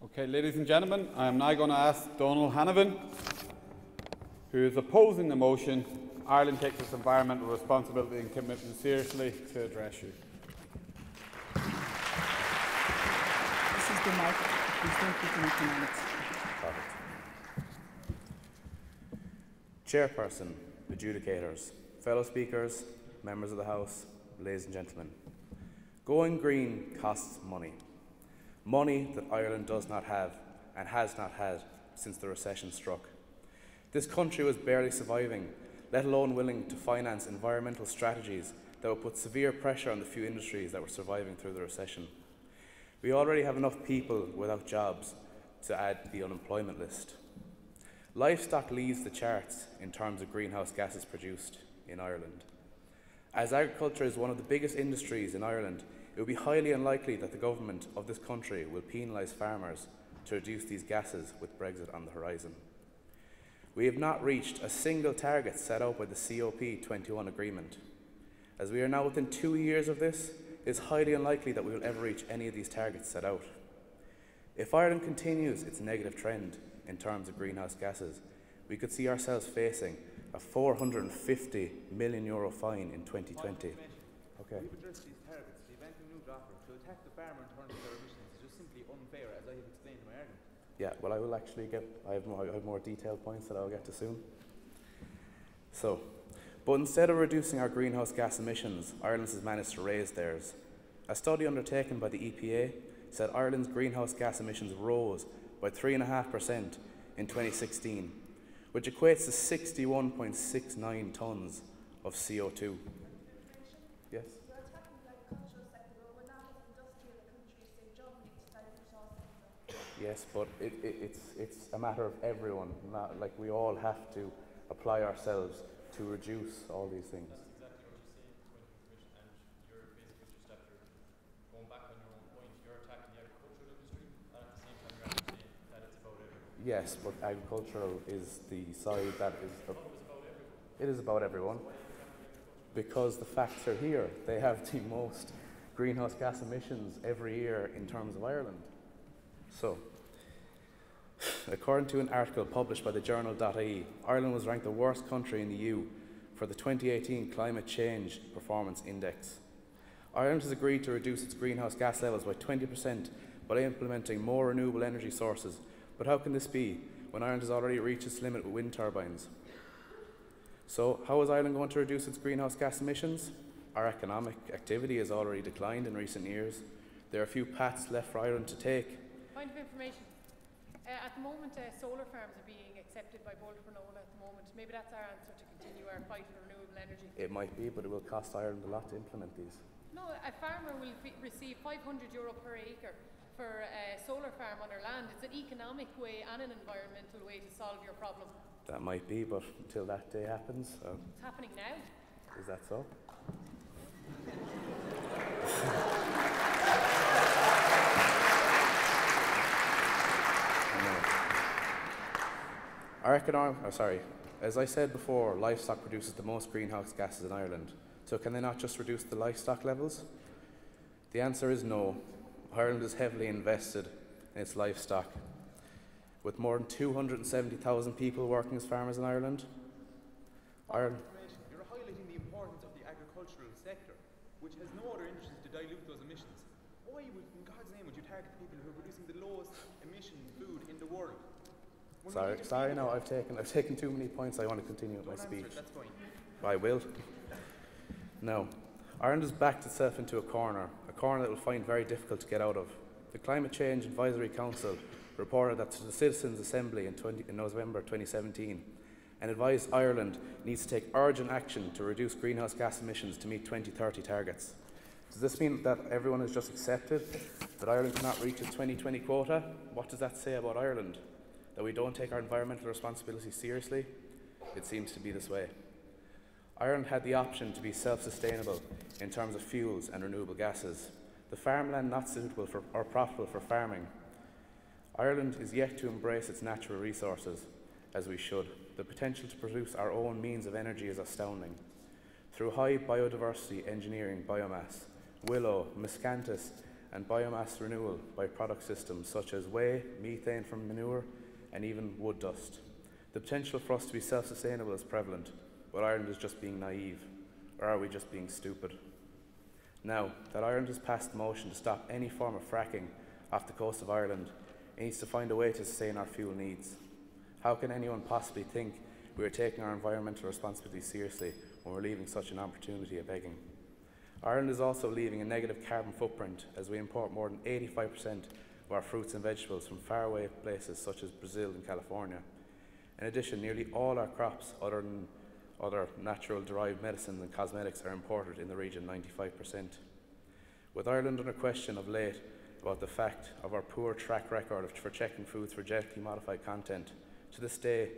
Okay, ladies and gentlemen, I am now going to ask Donal Hanavan, who is opposing the motion, Ireland takes its environmental responsibility and commitment seriously, to address you. This is the mic. Please don't put in economics. Chairperson, adjudicators, fellow speakers, members of the House, ladies and gentlemen. Going green costs money. Money that Ireland does not have and has not had since the recession struck. This country was barely surviving, let alone willing to finance environmental strategies that would put severe pressure on the few industries that were surviving through the recession. We already have enough people without jobs to add to the unemployment list. Livestock leads the charts in terms of greenhouse gases produced in Ireland. As agriculture is one of the biggest industries in Ireland, it would be highly unlikely that the government of this country will penalise farmers to reduce these gases with Brexit on the horizon. We have not reached a single target set out by the COP21 agreement. As we are now within 2 years of this, it is highly unlikely that we will ever reach any of these targets set out. If Ireland continues its negative trend in terms of greenhouse gases, we could see ourselves facing a €450 million fine in 2020. Okay. To attack the farmer in terms of their emissions is just simply unfair, as I have explained in my argument. Yeah, well, I will actually I have more detailed points that I'll get to soon. So, but instead of reducing our greenhouse gas emissions, Ireland has managed to raise theirs. A study undertaken by the EPA said Ireland's greenhouse gas emissions rose by 3.5% in 2016, which equates to 61.69 tonnes of CO2. Yes? Yes, but it's a matter of everyone. Not, like, we all have to apply ourselves to reduce all these things. That's exactly what you're saying when you commission, and you're basically just after going back on your own point. You're attacking the agricultural industry, and at the same time you're actually saying that it's about everyone. Yes, but agricultural is the side that is. It is about everyone. Because the facts are here. They have the most greenhouse gas emissions every year in terms of Ireland. So, according to an article published by the journal.ie, Ireland was ranked the worst country in the EU for the 2018 Climate Change Performance Index. Ireland has agreed to reduce its greenhouse gas levels by 20% by implementing more renewable energy sources. But how can this be when Ireland has already reached its limit with wind turbines? So how is Ireland going to reduce its greenhouse gas emissions? Our economic activity has already declined in recent years. There are a few paths left for Ireland to take. Point of information. At the moment, solar farms are being accepted by Bolton at the moment. Maybe that's our answer to continue our fight for renewable energy. It might be, but it will cost Ireland a lot to implement these. No, a farmer will receive €500 per acre for a solar farm on their land. It's an economic way and an environmental way to solve your problem. That might be, but until that day happens... It's happening now. Is that so? As I said before, livestock produces the most greenhouse gases in Ireland. So can they not just reduce the livestock levels? The answer is no. Ireland is heavily invested in its livestock. With more than 270,000 people working as farmers in Ireland, You're highlighting the importance of the agricultural sector, which has no other interest to dilute those emissions. Why, in God's name, would you target the people who are producing the lowest emission food in the world? Sorry, no, I've taken too many points. I want to continue with my speech. That's fine. I will. No. Ireland has backed itself into a corner that will find very difficult to get out of. The Climate Change Advisory Council reported that to the Citizens' Assembly in November 2017 and advised Ireland needs to take urgent action to reduce greenhouse gas emissions to meet 2030 targets. Does this mean that everyone has just accepted that Ireland cannot reach its 2020 quota? What does that say about Ireland? That we don't take our environmental responsibility seriously? It seems to be this way. Ireland had the option to be self-sustainable in terms of fuels and renewable gases. The farmland not suitable or profitable for farming. Ireland is yet to embrace its natural resources, as we should. The potential to produce our own means of energy is astounding. Through high biodiversity engineering biomass, willow, miscanthus, and biomass renewal by product systems such as whey, methane from manure, and even wood dust. The potential for us to be self-sustainable is prevalent, but Ireland is just being naive, or are we just being stupid? Now that Ireland has passed the motion to stop any form of fracking off the coast of Ireland, it needs to find a way to sustain our fuel needs. How can anyone possibly think we are taking our environmental responsibility seriously when we're leaving such an opportunity a begging? Ireland is also leaving a negative carbon footprint as we import more than 85% of our fruits and vegetables from faraway places such as Brazil and California. In addition, nearly all our crops, other than other natural derived medicines and cosmetics, are imported in the region, 95%. With Ireland under question of late about the fact of our poor track record for checking foods for genetically modified content, to this day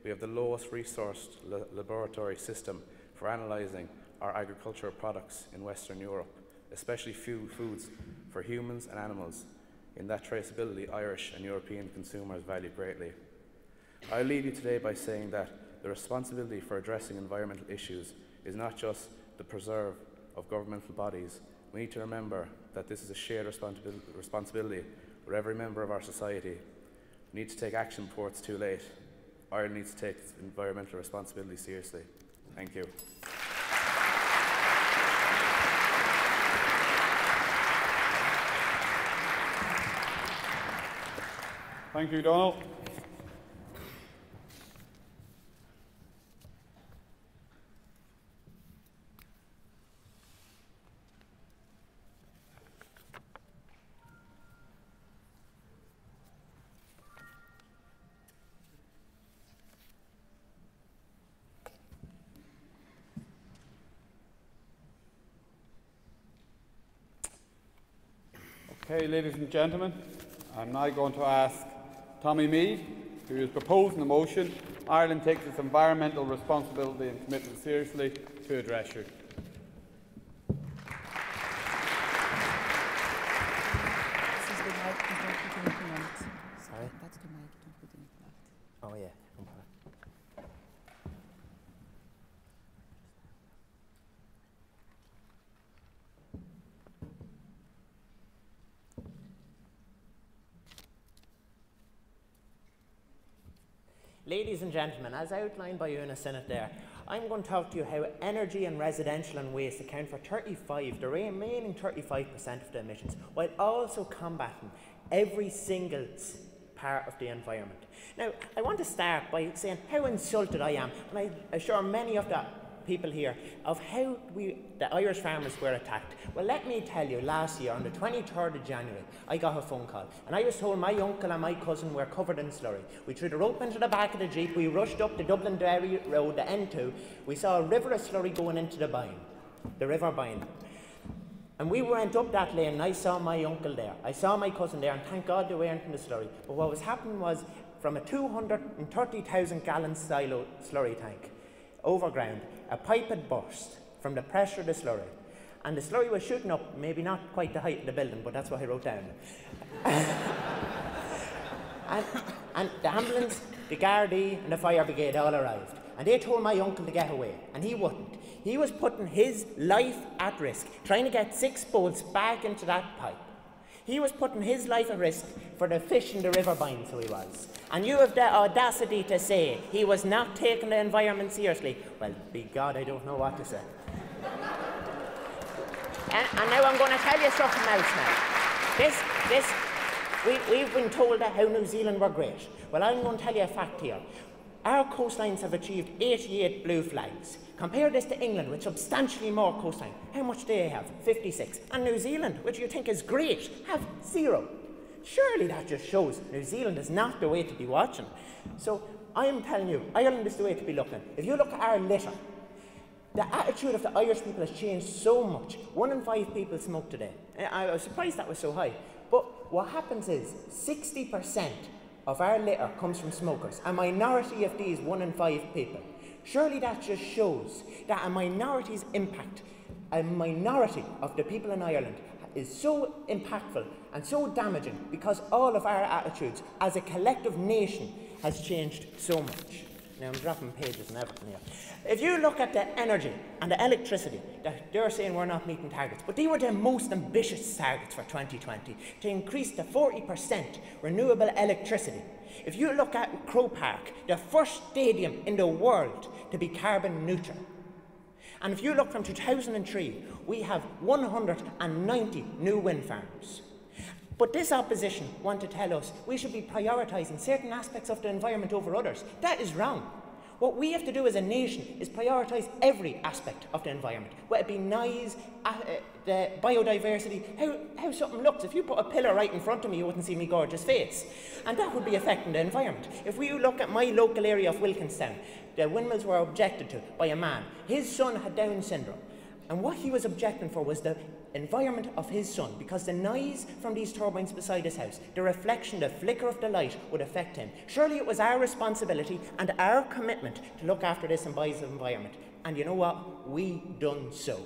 we have the lowest resourced laboratory system for analysing our agricultural products in Western Europe, especially foods for humans and animals. In that traceability, Irish and European consumers value greatly. I'll leave you today by saying that the responsibility for addressing environmental issues is not just the preserve of governmental bodies. We need to remember that this is a shared responsibility with every member of our society. We need to take action before it's too late. Ireland needs to take its environmental responsibility seriously. Thank you. Thank you, Donald. Okay, ladies and gentlemen, I'm now going to ask Tommy Mead, who is proposing the motion, Ireland takes its environmental responsibility and commitment seriously, to address you. Sorry? That's the mic, don't put in that. Oh yeah. Ladies and gentlemen, as outlined by Una Sinnott there, I'm going to talk to you how energy and residential and waste account for the remaining 35% of the emissions, while also combating every single part of the environment. Now, I want to start by saying how insulted I am, and I assure many of the people here of how the Irish farmers were attacked. Well, let me tell you, last year on the 23rd of January, I got a phone call, and I was told my uncle and my cousin were covered in slurry. We threw the rope into the back of the Jeep, we rushed up the Dublin Derry Road, the N2, we saw a river of slurry going into the Boyne, the River Boyne. And we went up that lane, and I saw my uncle there, I saw my cousin there, and thank God they weren't in the slurry. But what was happening was, from a 230,000 gallon silo slurry tank, overground, a pipe had burst from the pressure of the slurry, and the slurry was shooting up, maybe not quite the height of the building, but that's what I wrote down. and the ambulance, the Gardaí and the fire brigade all arrived, and they told my uncle to get away, and he wouldn't. He was putting his life at risk, trying to get 6 bolts back into that pipe. He was putting his life at risk for the fish in the River Boyne, so he was. And you have the audacity to say he was not taking the environment seriously. Well, be God, I don't know what to say. and now I'm going to tell you something else now. We've been told that how New Zealand were great. Well, I'm going to tell you a fact here. Our coastlines have achieved 88 blue flags. Compare this to England, with substantially more coastline. How much do they have? 56. And New Zealand, which you think is great, have 0. Surely that just shows New Zealand is not the way to be watching. So I'm telling you, Ireland is the way to be looking. If you look at our litter, the attitude of the Irish people has changed so much. 1 in 5 people smoke today. I was surprised that was so high. But what happens is 60% of our litter comes from smokers, a minority of these 1 in 5 people. Surely that just shows that a minority's impact, a minority of the people in Ireland, is so impactful and so damaging because all of our attitudes as a collective nation has changed so much. Now I'm dropping pages and everything here. If you look at the energy and the electricity, they're saying we're not meeting targets, but they were the most ambitious targets for 2020, to increase to 40% renewable electricity. If you look at Croke Park, the first stadium in the world to be carbon neutral. And if you look from 2003, we have 190 new wind farms. But this opposition want to tell us we should be prioritising certain aspects of the environment over others. That is wrong. What we have to do as a nation is prioritise every aspect of the environment, whether it be noise, the biodiversity, how something looks. If you put a pillar right in front of me, you wouldn't see me gorgeous face. And that would be affecting the environment. If we look at my local area of Wilkinstown, the windmills were objected to by a man. His son had Down syndrome. And what he was objecting for was the environment of his son, because the noise from these turbines beside his house, the reflection, the flicker of the light would affect him. Surely it was our responsibility and our commitment to look after this environment. And you know what? We done so.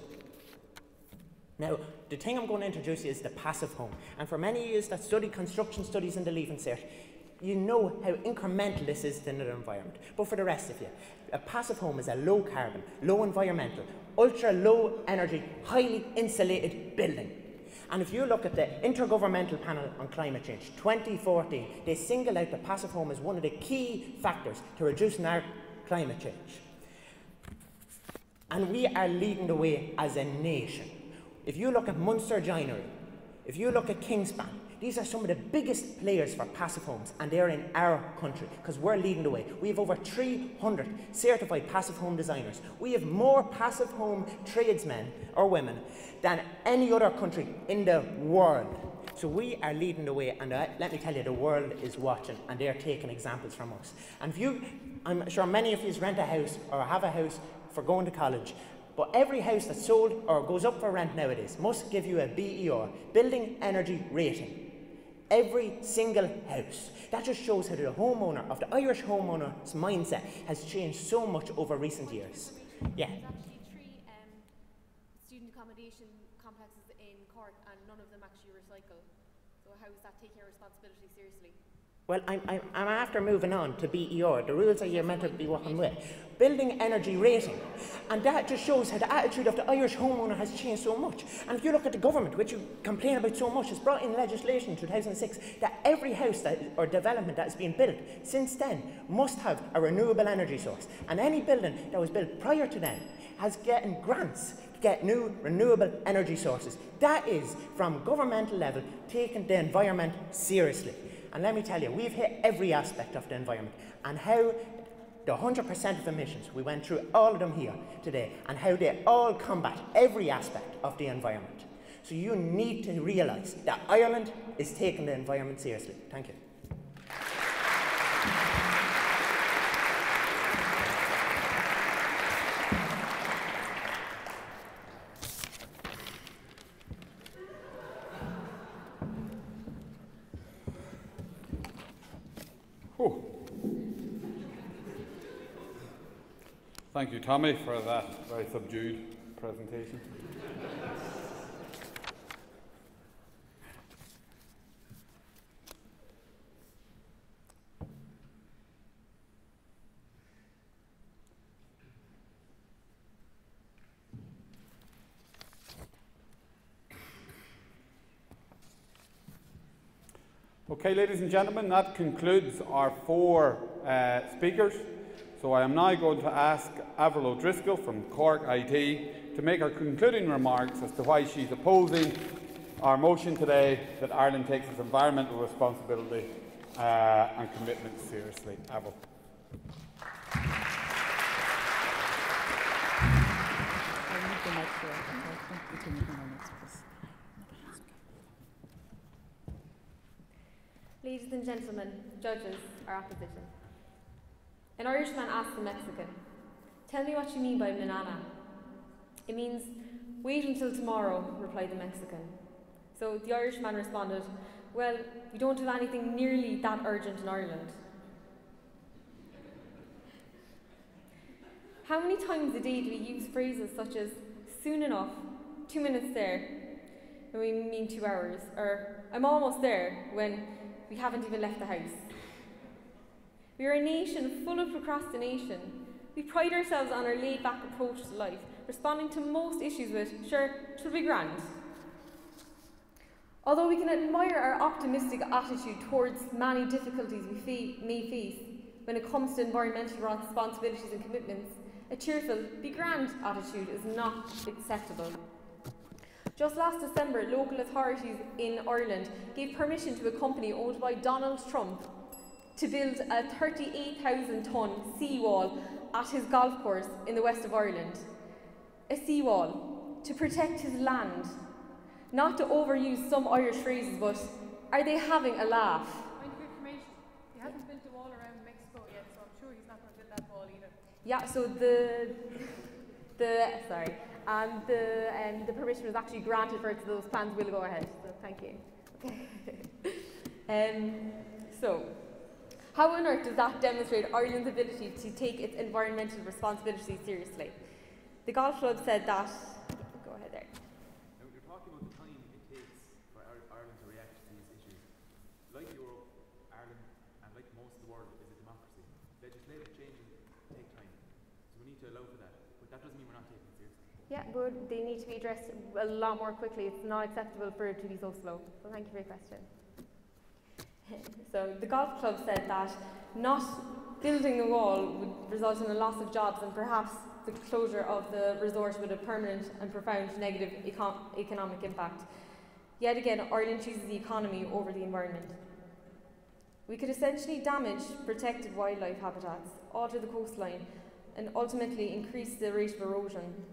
Now, the thing I'm going to introduce you is the passive home. And for many years that study construction studies in the Leaving Cert, you know how incremental this is in the environment. But for the rest of you, a passive home is a low carbon, low environmental, ultra low energy, highly insulated building. And if you look at the Intergovernmental Panel on Climate Change 2014, they single out the passive home as one of the key factors to reducing our climate change. And we are leading the way as a nation. If you look at Munster Joinery, if you look at Kingspan, these are some of the biggest players for passive homes, and they're in our country because we're leading the way. We have over 300 certified passive home designers. We have more passive home tradesmen or women than any other country in the world. So we are leading the way, and let me tell you, the world is watching, and they're taking examples from us. And if you, I'm sure many of you rent a house or have a house for going to college, but every house that's sold or goes up for rent nowadays must give you a BER, Building Energy Rating. Every single house. That just shows how the homeowner, of the Irish homeowner's mindset has changed so much over recent years. Yeah. There's actually 3 student accommodation complexes in Cork, and none of them actually recycle. So how is that taking our responsibility seriously? Well, I'm after moving on to BER. The rules are you're meant to be working with. Building energy rating. And that just shows how the attitude of the Irish homeowner has changed so much. And if you look at the government, which you complain about so much, has brought in legislation in 2006 that every house or development that is being built since then must have a renewable energy source. And any building that was built prior to then has gotten grants to get new renewable energy sources. That is, from governmental level, taking the environment seriously. And let me tell you, we've hit every aspect of the environment and how the 100% of emissions, we went through all of them here today, and how they all combat every aspect of the environment. So you need to realise that Ireland is taking the environment seriously. Thank you. Oh. Thank you, Tommy, for that very subdued presentation. Okay, ladies and gentlemen, that concludes our 4 speakers. So I am now going to ask Avril O'Driscoll from Cork IT to make her concluding remarks as to why she's opposing our motion today that Ireland takes its environmental responsibility and commitments seriously. Avril. Ladies and gentlemen, judges, our opposition. An Irishman asked the Mexican, "Tell me what you mean by manana." "It means, wait until tomorrow," replied the Mexican. So the Irishman responded, "Well, we don't have anything nearly that urgent in Ireland." How many times a day do we use phrases such as "soon enough," "2 minutes there," when we mean 2 hours, or "I'm almost there," when we haven't even left the house? We are a nation full of procrastination. We pride ourselves on our laid-back approach to life, responding to most issues with, "Sure, it'll be grand." Although we can admire our optimistic attitude towards many difficulties we may face when it comes to environmental responsibilities and commitments, a cheerful, "be grand" attitude is not acceptable. Just last December, local authorities in Ireland gave permission to a company owned by Donald Trump to build a 38,000-tonne seawall at his golf course in the west of Ireland. A seawall to protect his land. Not to overuse some Irish phrases, but are they having a laugh? Point of information, he hasn't built a wall around Mexico yet, so I'm sure he's not going to build that wall either. Yeah, so the permission was actually granted for it, so those plans will go ahead. So thank you. So, how on earth does that demonstrate Ireland's ability to take its environmental responsibility seriously? The golf club said that. Go ahead there. Now, you're talking about the time it takes for Ireland to react to these issues. Like Europe, Ireland, and like most of the world, is a democracy. Legislative changes take time, so we need to allow for that. But that doesn't mean we're not taking it seriously. Yeah, but they need to be addressed a lot more quickly. It's not acceptable for it to be so slow. So thank you for your question. So the golf club said that not building the wall would result in a loss of jobs, and perhaps the closure of the resort would have permanent and profound negative economic impact. Yet again, Ireland chooses the economy over the environment. We could essentially damage protected wildlife habitats, alter the coastline, and ultimately increase the rate of erosion,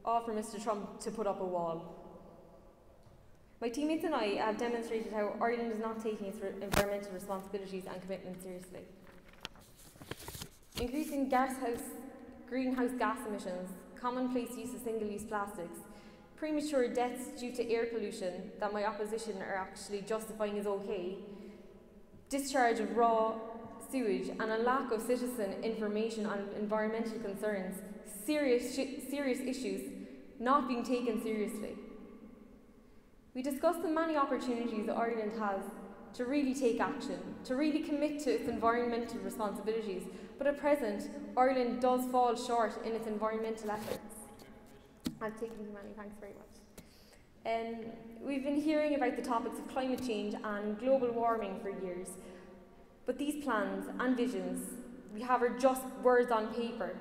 all for Mr. Trump to put up a wall. My teammates and I have demonstrated how Ireland is not taking its environmental responsibilities and commitments seriously. Increasing greenhouse gas emissions, commonplace use of single-use plastics, premature deaths due to air pollution that my opposition are actually justifying as okay, discharge of raw sewage, and a lack of citizen information on environmental concerns, serious issues not being taken seriously. We discussed the many opportunities Ireland has to really take action, to really commit to its environmental responsibilities, but at present, Ireland does fall short in its environmental efforts. I've taken too many, thanks very much. We've been hearing about the topics of climate change and global warming for years, but these plans and visions we have are just words on paper.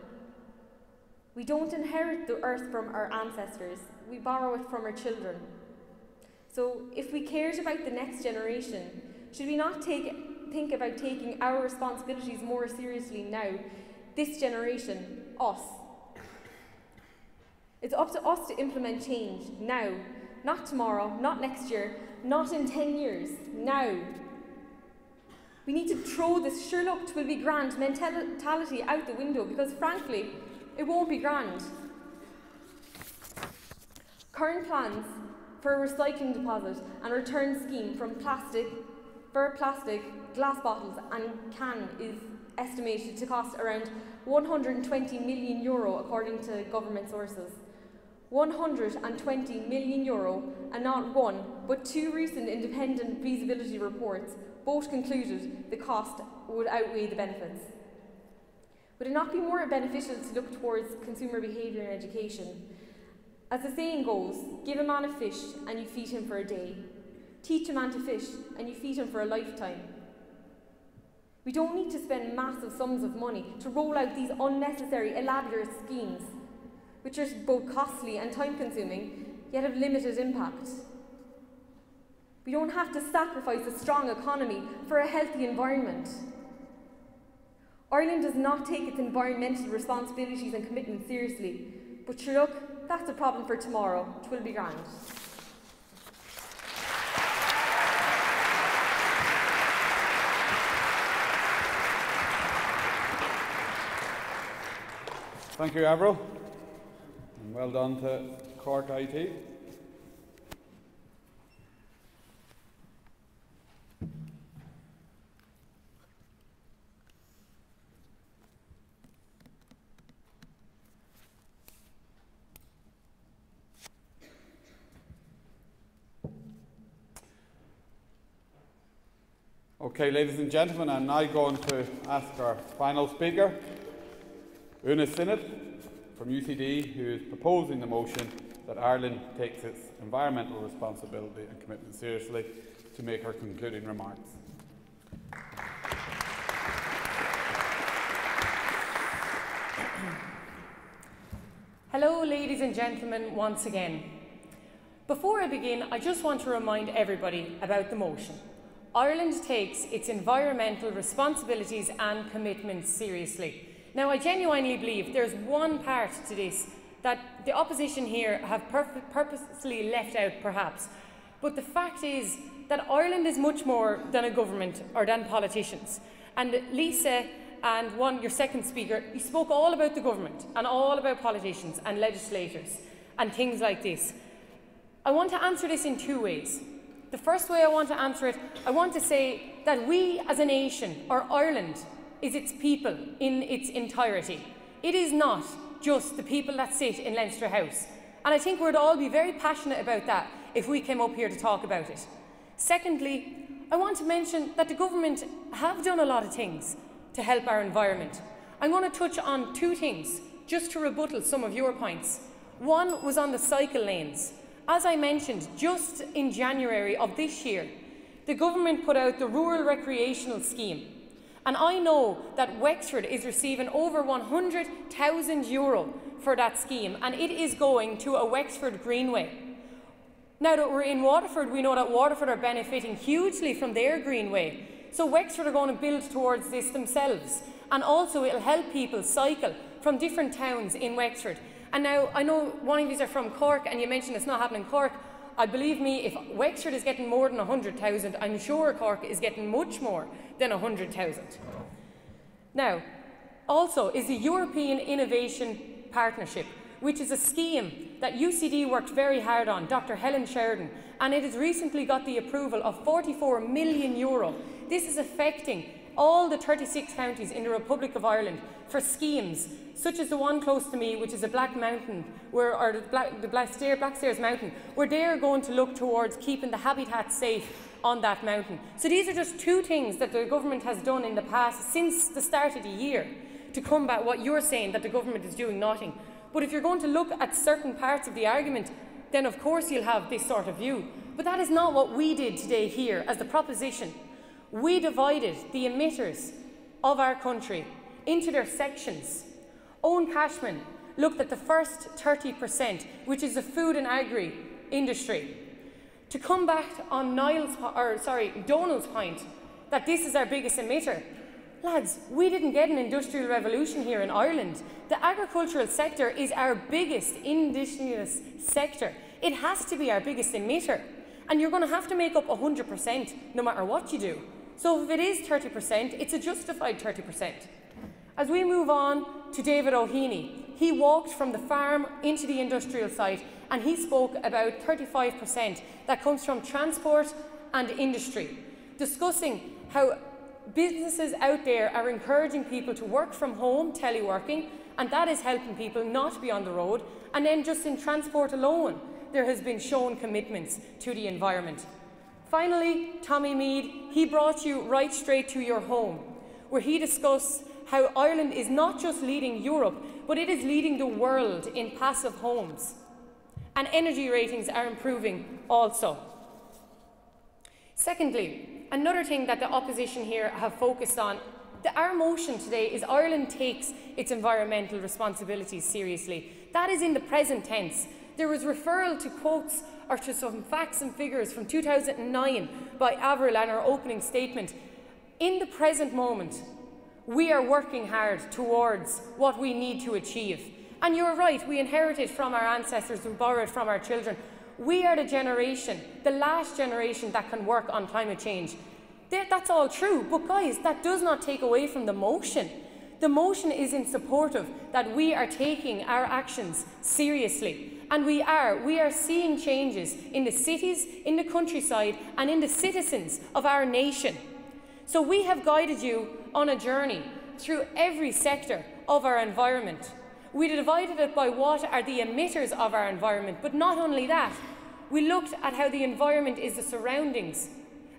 We don't inherit the earth from our ancestors, we borrow it from our children. So if we cared about the next generation, should we not think about taking our responsibilities more seriously now? This generation, us. It's up to us to implement change now, not tomorrow, not next year, not in 10 years, now. We need to throw this sure luck 'twill be grand mentality out the window, because frankly, it won't be grand. Current plans for a recycling deposit and return scheme for plastic, glass bottles and can is estimated to cost around €120 million according to government sources. €120 million, and not one but two recent independent feasibility reports both concluded the cost would outweigh the benefits. Would it not be more beneficial to look towards consumer behaviour and education? As the saying goes, give a man a fish and you feed him for a day. Teach a man to fish and you feed him for a lifetime. We don't need to spend massive sums of money to roll out these unnecessary, elaborate schemes, which are both costly and time-consuming, yet have limited impact. We don't have to sacrifice a strong economy for a healthy environment. Ireland does not take its environmental responsibilities and commitments seriously, but sure look, that's a problem for tomorrow, which will be grand. Thank you, Avril, and well done to Cork IT. Okay, ladies and gentlemen, I'm now going to ask our final speaker, Una Sinnott from UCD, who is proposing the motion that Ireland takes its environmental responsibility and commitment seriously, to make her concluding remarks. Hello, ladies and gentlemen, once again. Before I begin, I just want to remind everybody about the motion. Ireland takes its environmental responsibilities and commitments seriously. Now, I genuinely believe there's one part to this that the opposition here have purposely left out, perhaps. But the fact is that Ireland is much more than a government or than politicians. And Lisa and your second speaker, you spoke all about the government and all about politicians and legislators and things like this. I want to answer this in two ways. The first way I want to answer it, I want to say that we as a nation, or Ireland, is its people in its entirety. It is not just the people that sit in Leinster House. And I think we'd all be very passionate about that if we came up here to talk about it. Secondly, I want to mention that the government have done a lot of things to help our environment. I'm going to touch on two things, just to rebuttal some of your points. One was on the cycle lanes. As I mentioned, just in January of this year, the government put out the Rural Recreational Scheme. And I know that Wexford is receiving over €100,000 for that scheme, and it is going to a Wexford Greenway. Now that we're in Waterford, we know that Waterford are benefiting hugely from their Greenway. So Wexford are going to build towards this themselves. And also it'll help people cycle from different towns in Wexford. And now, I know one of you are from Cork, and you mentioned it's not happening in Cork. Believe me, if Wexford is getting more than 100,000, I'm sure Cork is getting much more than 100,000. Now, also is the European Innovation Partnership, which is a scheme that UCD worked very hard on, Dr. Helen Sheridan, and it has recently got the approval of €44 million. This is affecting all the 36 counties in the Republic of Ireland for schemes such as the one close to me, which is a Black Mountain, or the Black Stairs Mountain, where they are going to look towards keeping the habitat safe on that mountain. So these are just two things that the government has done in the past since the start of the year to combat what you're saying, that the government is doing nothing. But if you're going to look at certain parts of the argument, then of course you'll have this sort of view. But that is not what we did today here as the proposition. We divided the emitters of our country into their sections. Owen Cashman looked at the first 30%, which is the food and agri industry. To come back on Donald's point that this is our biggest emitter, lads, we didn't get an industrial revolution here in Ireland. The agricultural sector is our biggest indigenous sector. It has to be our biggest emitter. And you're going to have to make up 100% no matter what you do. So if it is 30%, it's a justified 30%. As we move on to David O'Heaney, he walked from the farm into the industrial site and he spoke about 35% that comes from transport and industry, discussing how businesses out there are encouraging people to work from home, teleworking, and that is helping people not be on the road. And then just in transport alone, there has been shown commitments to the environment. Finally, Tommy Mead, he brought you right straight to your home, where he discussed how Ireland is not just leading Europe, but it is leading the world in passive homes. And energy ratings are improving also. Secondly, another thing that the opposition here have focused on, our motion today is Ireland takes its environmental responsibilities seriously. That is in the present tense. There was referral to quotes or to some facts and figures from 2009 by Avril and her opening statement. In the present moment, we are working hard towards what we need to achieve. And you're right, we inherited from our ancestors, we borrowed from our children. We are the generation, the last generation that can work on climate change. That's all true, but guys, that does not take away from the motion. The motion is in support of that we are taking our actions seriously. And we are seeing changes in the cities, in the countryside, and in the citizens of our nation. So we have guided you on a journey through every sector of our environment. We divided it by what are the emitters of our environment, but not only that, we looked at how the environment is the surroundings,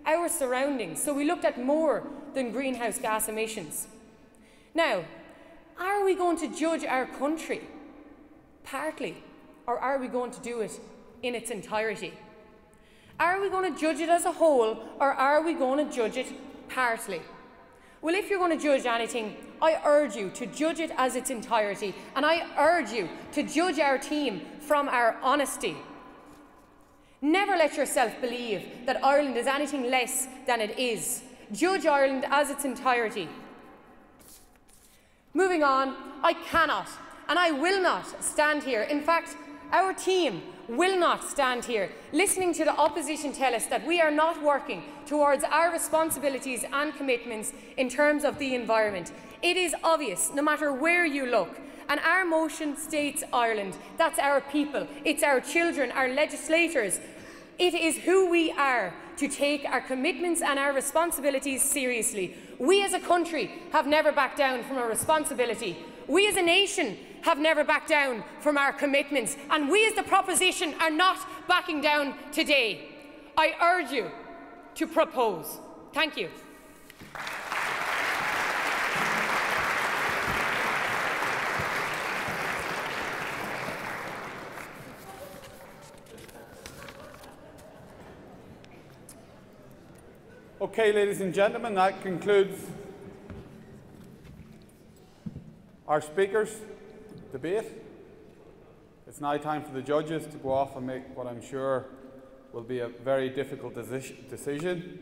our surroundings. So we looked at more than greenhouse gas emissions. Now, are we going to judge our country partly, or are we going to do it in its entirety? Are we going to judge it as a whole, or are we going to judge it partly? Well, if you're going to judge anything, I urge you to judge it as its entirety, and I urge you to judge our team from our honesty. Never let yourself believe that Ireland is anything less than it is. Judge Ireland as its entirety. Moving on, I cannot and I will not stand here. In fact, our team will not stand here listening to the opposition tell us that we are not working towards our responsibilities and commitments in terms of the environment. It is obvious, no matter where you look, and our motion states Ireland. That's our people, it's our children, our legislators. It is who we are to take our commitments and our responsibilities seriously. We as a country have never backed down from our responsibility. We as a nation have never backed down from our commitments, and we as the proposition are not backing down today. I urge you to propose. Thank you. Okay, ladies and gentlemen, that concludes our speakers' debate. It's now time for the judges to go off and make what I'm sure will be a very difficult decision.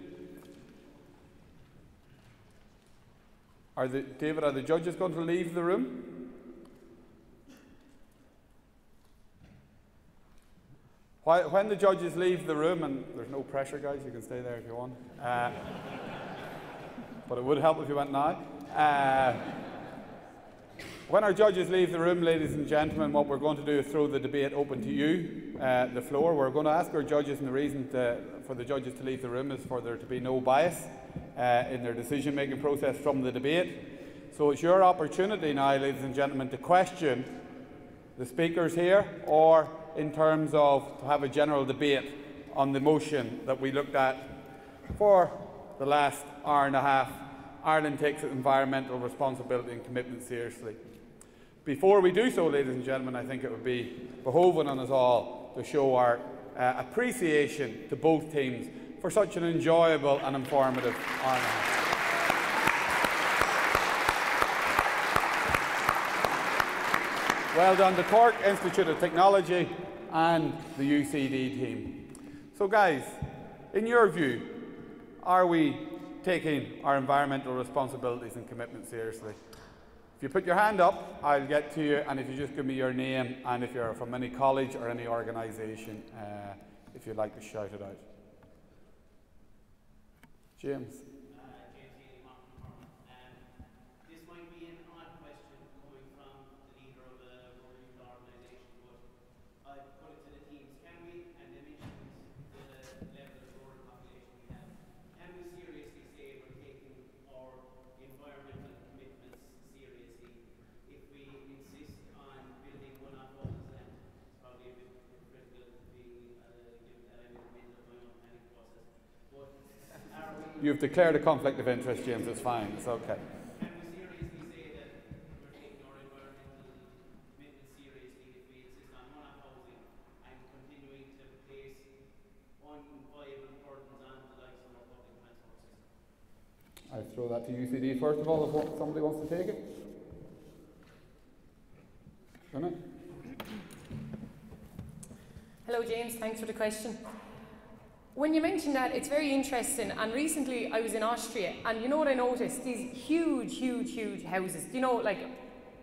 David, are the judges going to leave the room? When the judges leave the room, and there's no pressure, guys, you can stay there if you want, but it would help if you went now. When our judges leave the room, ladies and gentlemen, what we're going to do is throw the debate open to you, the floor. We're going to ask our judges, and the reason for the judges to leave the room is for there to be no bias in their decision-making process from the debate. So it's your opportunity now, ladies and gentlemen, to question the speakers here, or in terms of to have a general debate on the motion that we looked at for the last hour and a half. Ireland takes its environmental responsibility and commitment seriously. Before we do so, ladies and gentlemen, I think it would be behoving on us all to show our appreciation to both teams for such an enjoyable and informative hour and a half. Well done to Cork Institute of Technology and the UCD team. So guys, in your view, are we taking our environmental responsibilities and commitments seriously? If you put your hand up, I'll get to you, and if you just give me your name and if you're from any college or any organisation, if you'd like to shout it out. James. This might be an odd question coming from the leader of a world youth organisation, but I'd put it to the teams. Can we, and they mentioned the level of rural population we have, can we seriously say we're taking our environmental commitments seriously if we insist on building one-off homes? And it's probably a bit critical being given that I'm in the middle of my own planning process. But are we... You've declared a conflict of interest, James. It's fine. It's okay. Can we seriously say that we're taking our environmental commitment seriously if we insist on one-off housing and continuing to place unviable burdens on the likes of our public transport system? I'll throw that to UCD first of all, if somebody wants to take it. Shona? Hello James, thanks for the question. When you mentioned that, it's very interesting, and recently I was in Austria, and you know what I noticed? These huge houses, you know, like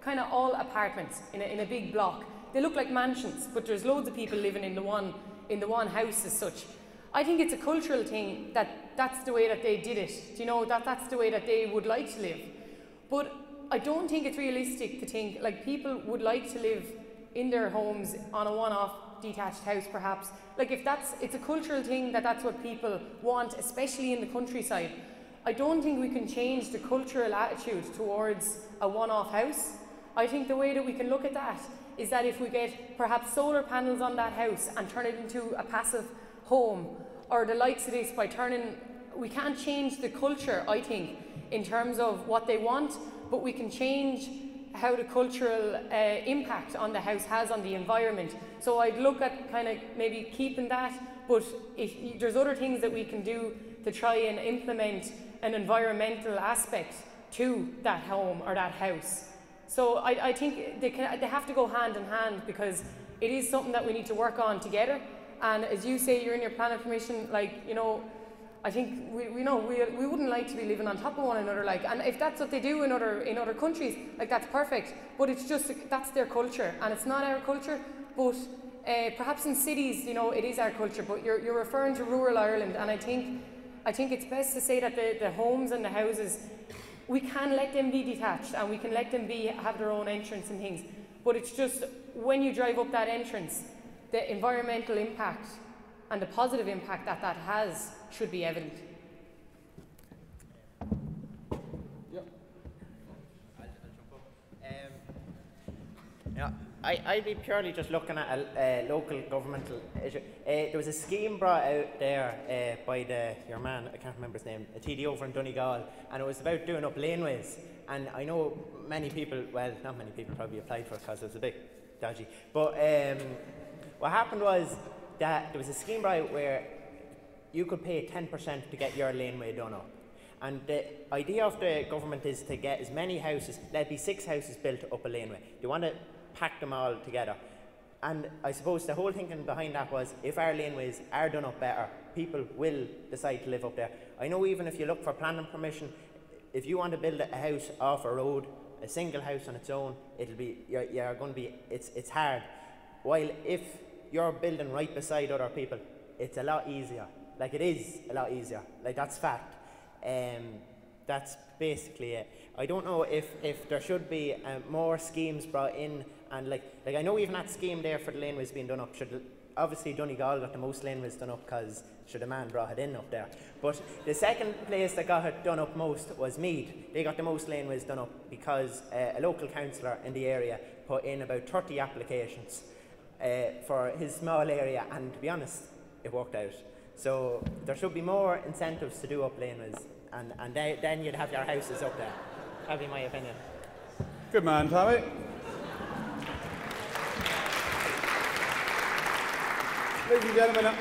kind of all apartments in a big block. They look like mansions, but there's loads of people living in the one house as such. I think it's a cultural thing that's the way that they did it, you know, that's the way that they would like to live. But I don't think it's realistic to think, like, people would like to live in their homes on a one-off detached house perhaps. Like, if it's a cultural thing that's what people want, especially in the countryside. I don't think we can change the cultural attitude towards a one-off house. I think the way that we can look at that is that if we get perhaps solar panels on that house and turn it into a passive home, or the likes of this by we can't change the culture, I think, in terms of what they want, but we can change how the cultural impact on the house has on the environment. So I'd look at kind of maybe keeping that, but if there's other things that we can do to try and implement an environmental aspect to that home or that house. So I think they have to go hand in hand, because it is something that we need to work on together. And as you say, you're in your planning permission, like, you know, I think we wouldn't like to be living on top of one another, like, and if that's what they do in other countries, like, that's perfect. But it's just that's their culture, and it's not our culture. But perhaps in cities, you know, it is our culture. But you're referring to rural Ireland, and I think it's best to say that the homes and the houses, we can let them be detached, and we can let them have their own entrance and things. But it's just when you drive up that entrance, the environmental impact and the positive impact that has should be evident. Yep. I'll jump up. I'd be purely just looking at a local governmental issue. There was a scheme brought out there by your man, I can't remember his name, a TD over in Donegal, and it was about doing up laneways. And I know many people, well, not many people probably applied for it because it was a bit dodgy. But what happened was that there was a scheme brought out where you could pay 10% to get your laneway done up. And the idea of the government is to get as many houses, there'd be 6 houses built up a laneway. They want to pack them all together. And I suppose the whole thinking behind that was, if our laneways are done up better, people will decide to live up there. I know even if you look for planning permission, if you want to build a house off a road, a single house on its own, it'll be, you're going to be, it's hard. While if you're building right beside other people, it's a lot easier. Like, it is a lot easier. Like, that's fact. That's basically it. I don't know if there should be more schemes brought in, and like I know even that scheme there for the laneways being done up should obviously Donegal got the most laneways done up because the man brought it in up there. But the second place that got it done up most was Mead. They got the most laneways done up because a local councillor in the area put in about 30 applications for his small area, and to be honest, it worked out. So there should be more incentives to do up laneways, and then you'd have your houses up there. That'd be my opinion. Good man, Tommy. Ladies and gentlemen,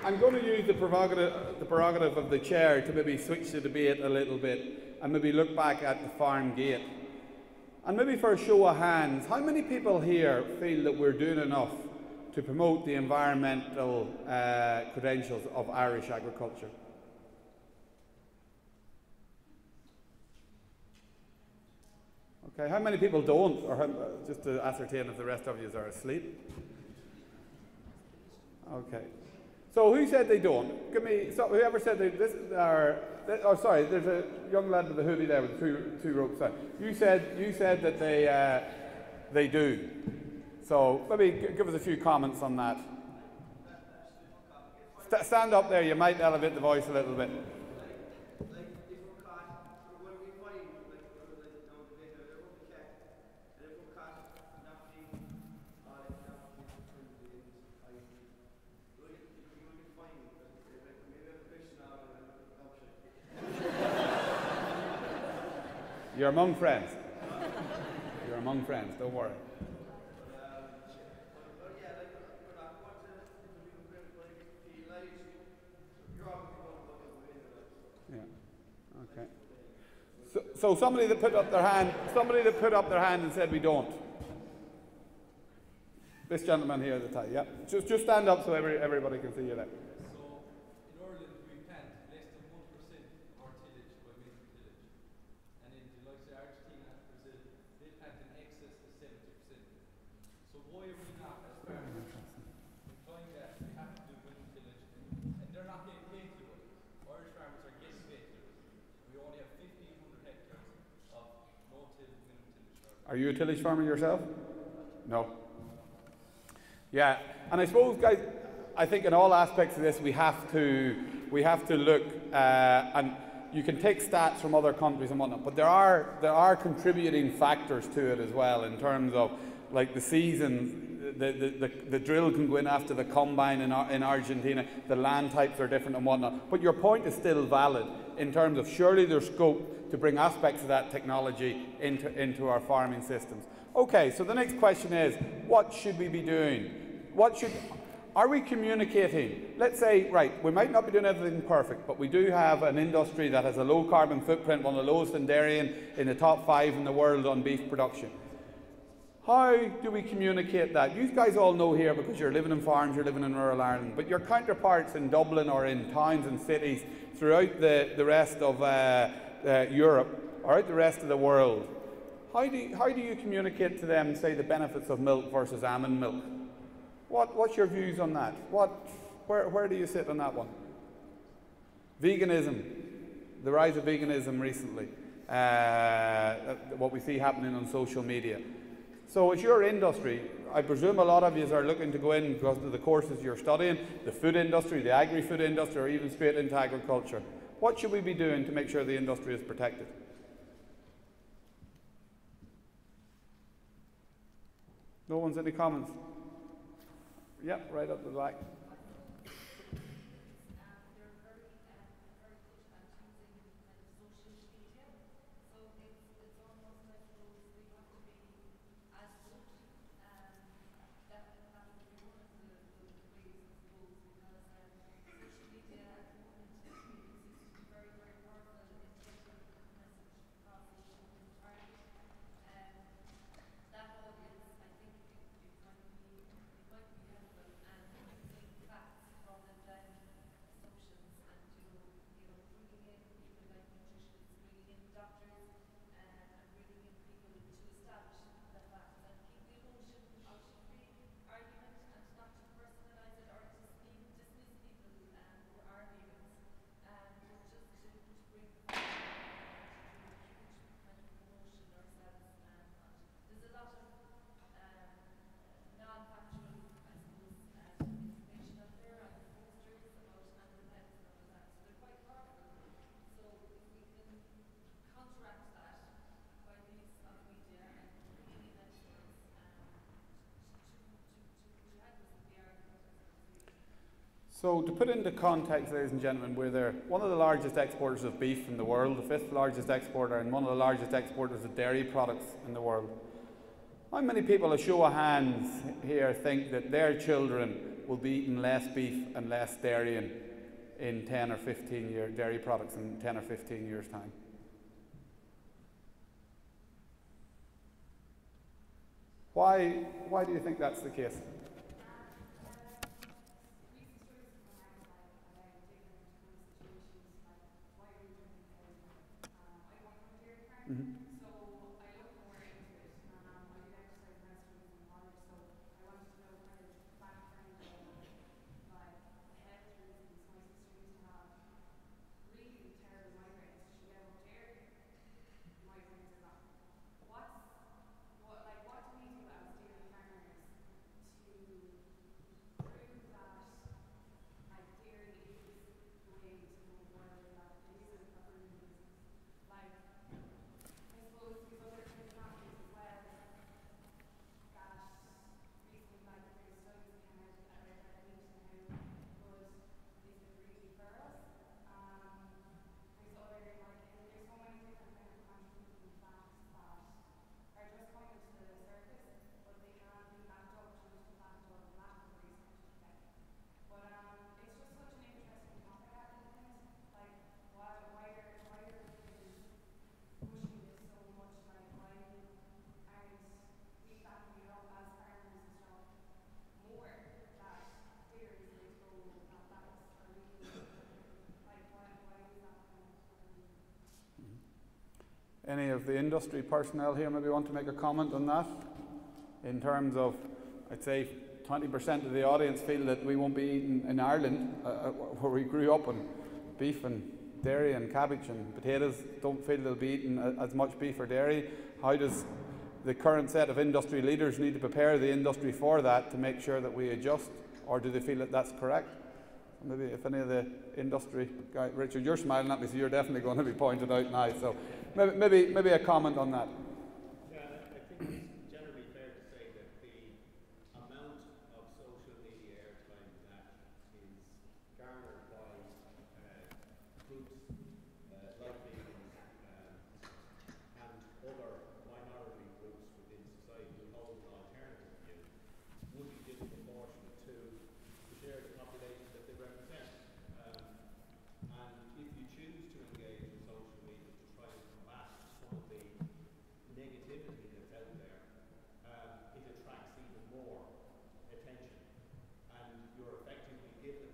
I'm going to use the prerogative of the chair to maybe switch the debate a little bit and maybe look back at the farm gate. And maybe for a show of hands, how many people here feel that we're doing enough to promote the environmental credentials of Irish agriculture? Okay, how many people don't, or just to ascertain if the rest of you are asleep? Okay. So who said they don't? Give me, so whoever said oh sorry, there's a young lad with a hoodie there with two ropes on. You said that they do. So maybe give us a few comments on that. Stand up there, you might elevate the voice a little bit. You're among friends. You're among friends, don't worry. Yeah. Okay. So somebody that put up their hand and said we don't. This gentleman here at the top, yeah. Just stand up so everybody can see you there. Are you a tillage farmer yourself? No. Yeah, and I suppose, guys, I think in all aspects of this we have to look, and you can take stats from other countries and whatnot, but there are contributing factors to it as well in terms of like the season. The drill can go in after the combine in Argentina. The land types are different and whatnot. But your point is still valid in terms of surely there's scope to bring aspects of that technology into our farming systems. Okay, so the next question is, what should we be doing? Are we communicating? Let's say, right, we might not be doing everything perfect, but we do have an industry that has a low carbon footprint, one of the lowest in dairy, in the top 5 in the world on beef production. How do we communicate that? You guys all know here because you're living in farms, you're living in rural Ireland, but your counterparts in Dublin or in towns and cities throughout the rest of Europe or out the rest of the world, how do you communicate to them, say, the benefits of milk versus almond milk? What's your views on that? Where do you sit on that one? Veganism, the rise of veganism recently, what we see happening on social media. So it's your industry. I presume a lot of you are looking to go in because of the courses you're studying, the food industry, the agri-food industry, or even straight into agriculture. What should we be doing to make sure the industry is protected? No one's any comments? Yep, right up the back. So to put into context, ladies and gentlemen, we're one of the largest exporters of beef in the world, the 5th largest exporter, and one of the largest exporters of dairy products in the world. How many people, a show of hands here, think that their children will be eating less beef and less dairy in 10 or 15 years, dairy products in 10 or 15 years' time? Why do you think that's the case? Mm-hmm. Any of the industry personnel here maybe want to make a comment on that? In terms of, I'd say 20% of the audience feel that we won't be eating in Ireland, where we grew up, on beef and dairy and cabbage and potatoes, don't feel they'll be eating as much beef or dairy. How does the current set of industry leaders need to prepare the industry for that to make sure that we adjust, or do they feel that that's correct? Maybe if any of the industry guys, Richard, you're smiling at me, so you're definitely going to be pointed out now. So maybe a comment on that. Yeah, I think it's generally fair to say that the amount of social media airtime that is garnered by groups like vegans and other minority groups within society who hold an alternative view would be disproportionate to the share of the population that they represent. And if you choose to engage in social media to try and combat some of the negativity that's out there, it attracts even more attention. And you're effectively given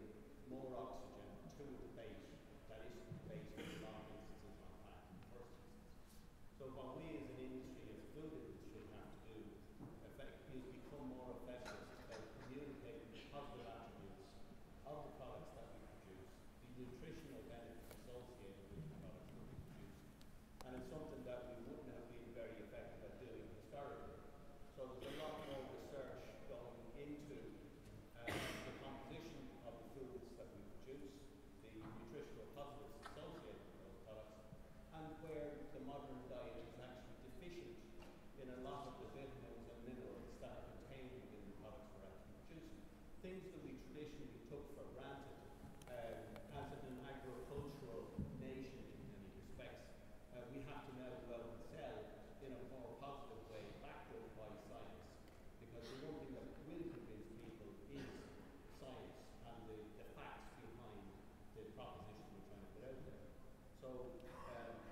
more oxygen to a debate that isn't based in a lot of instances on fact in the first instance. So what we as an industry, as a food industry, have to do is become more effective at communicating the positive attributes of the products that we produce, the nutritional benefits associated with the products that we produce. And it's something that we wouldn't have been very effective at doing historically. So there's a lot more research going into the composition of the foods that we produce, the nutritional positives associated with those products, and where the modern diet is actually deficient in a lot of the vitamins and minerals that are contained within the products we're actually producing. Things that we traditionally took for granted as an agricultural nation in many respects, we have to now go out and sell in a more positive way, backed up by science. Because the one thing that will convince people is science and the facts behind the proposition we're trying to put out there. So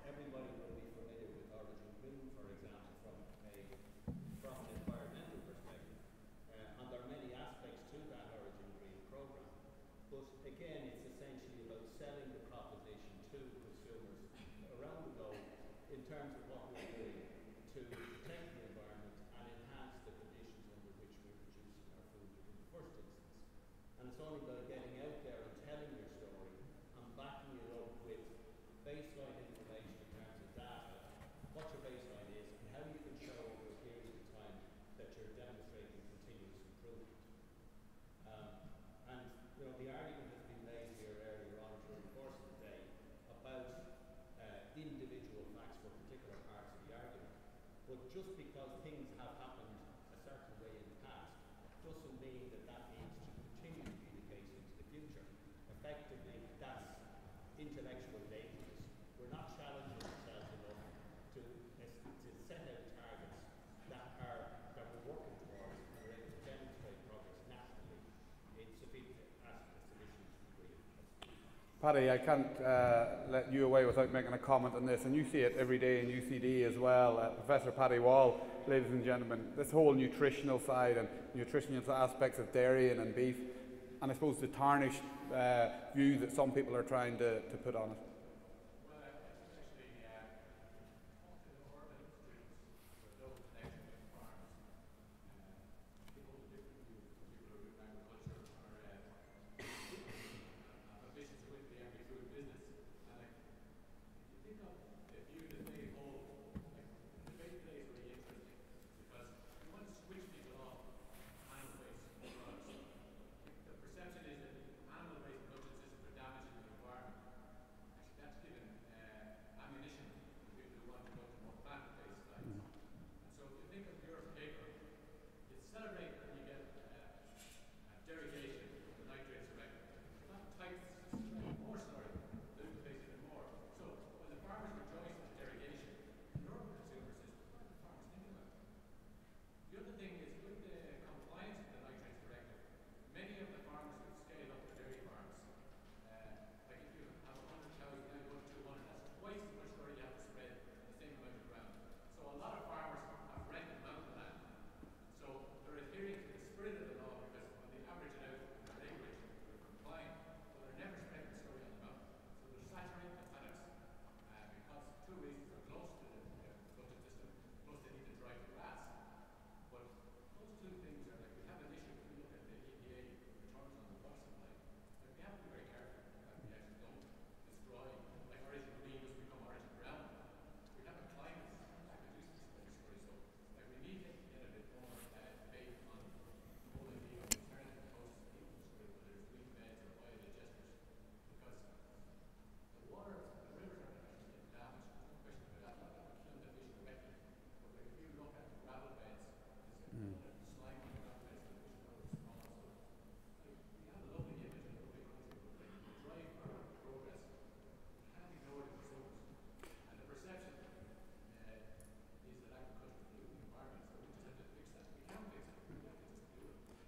everybody will be familiar with Origin Green, for example, from an environmental perspective. And there are many aspects to that Origin Green program. But again, it's essentially about selling the proposition to consumers around the globe in terms of what we're doing to protect the environment and enhance the conditions under which we're producing our food in the first instance. And it's only by getting out there and telling your story and backing it up with baseline information in terms of data, what your baseline is, and how you can show over a period of time that you're demonstrating continuous improvement. And the argument has been made here earlier on during the course of the day about individual facts for particular parts of the argument. But just because things have happened a certain way in the past doesn't mean that that needs to continue to be the case into the future. effectively that's intellectual laziness. We're not challenging ourselves enough to set out targets that we're working towards and we're able to demonstrate progress nationally in sufficient degree. Paddy, I can't let you away without making a comment on this, and you see it every day in UCD as well. Professor Paddy Wall, ladies and gentlemen, this whole nutritional side and nutritional aspects of dairy and beef, and I suppose the tarnished view that some people are trying to put on it.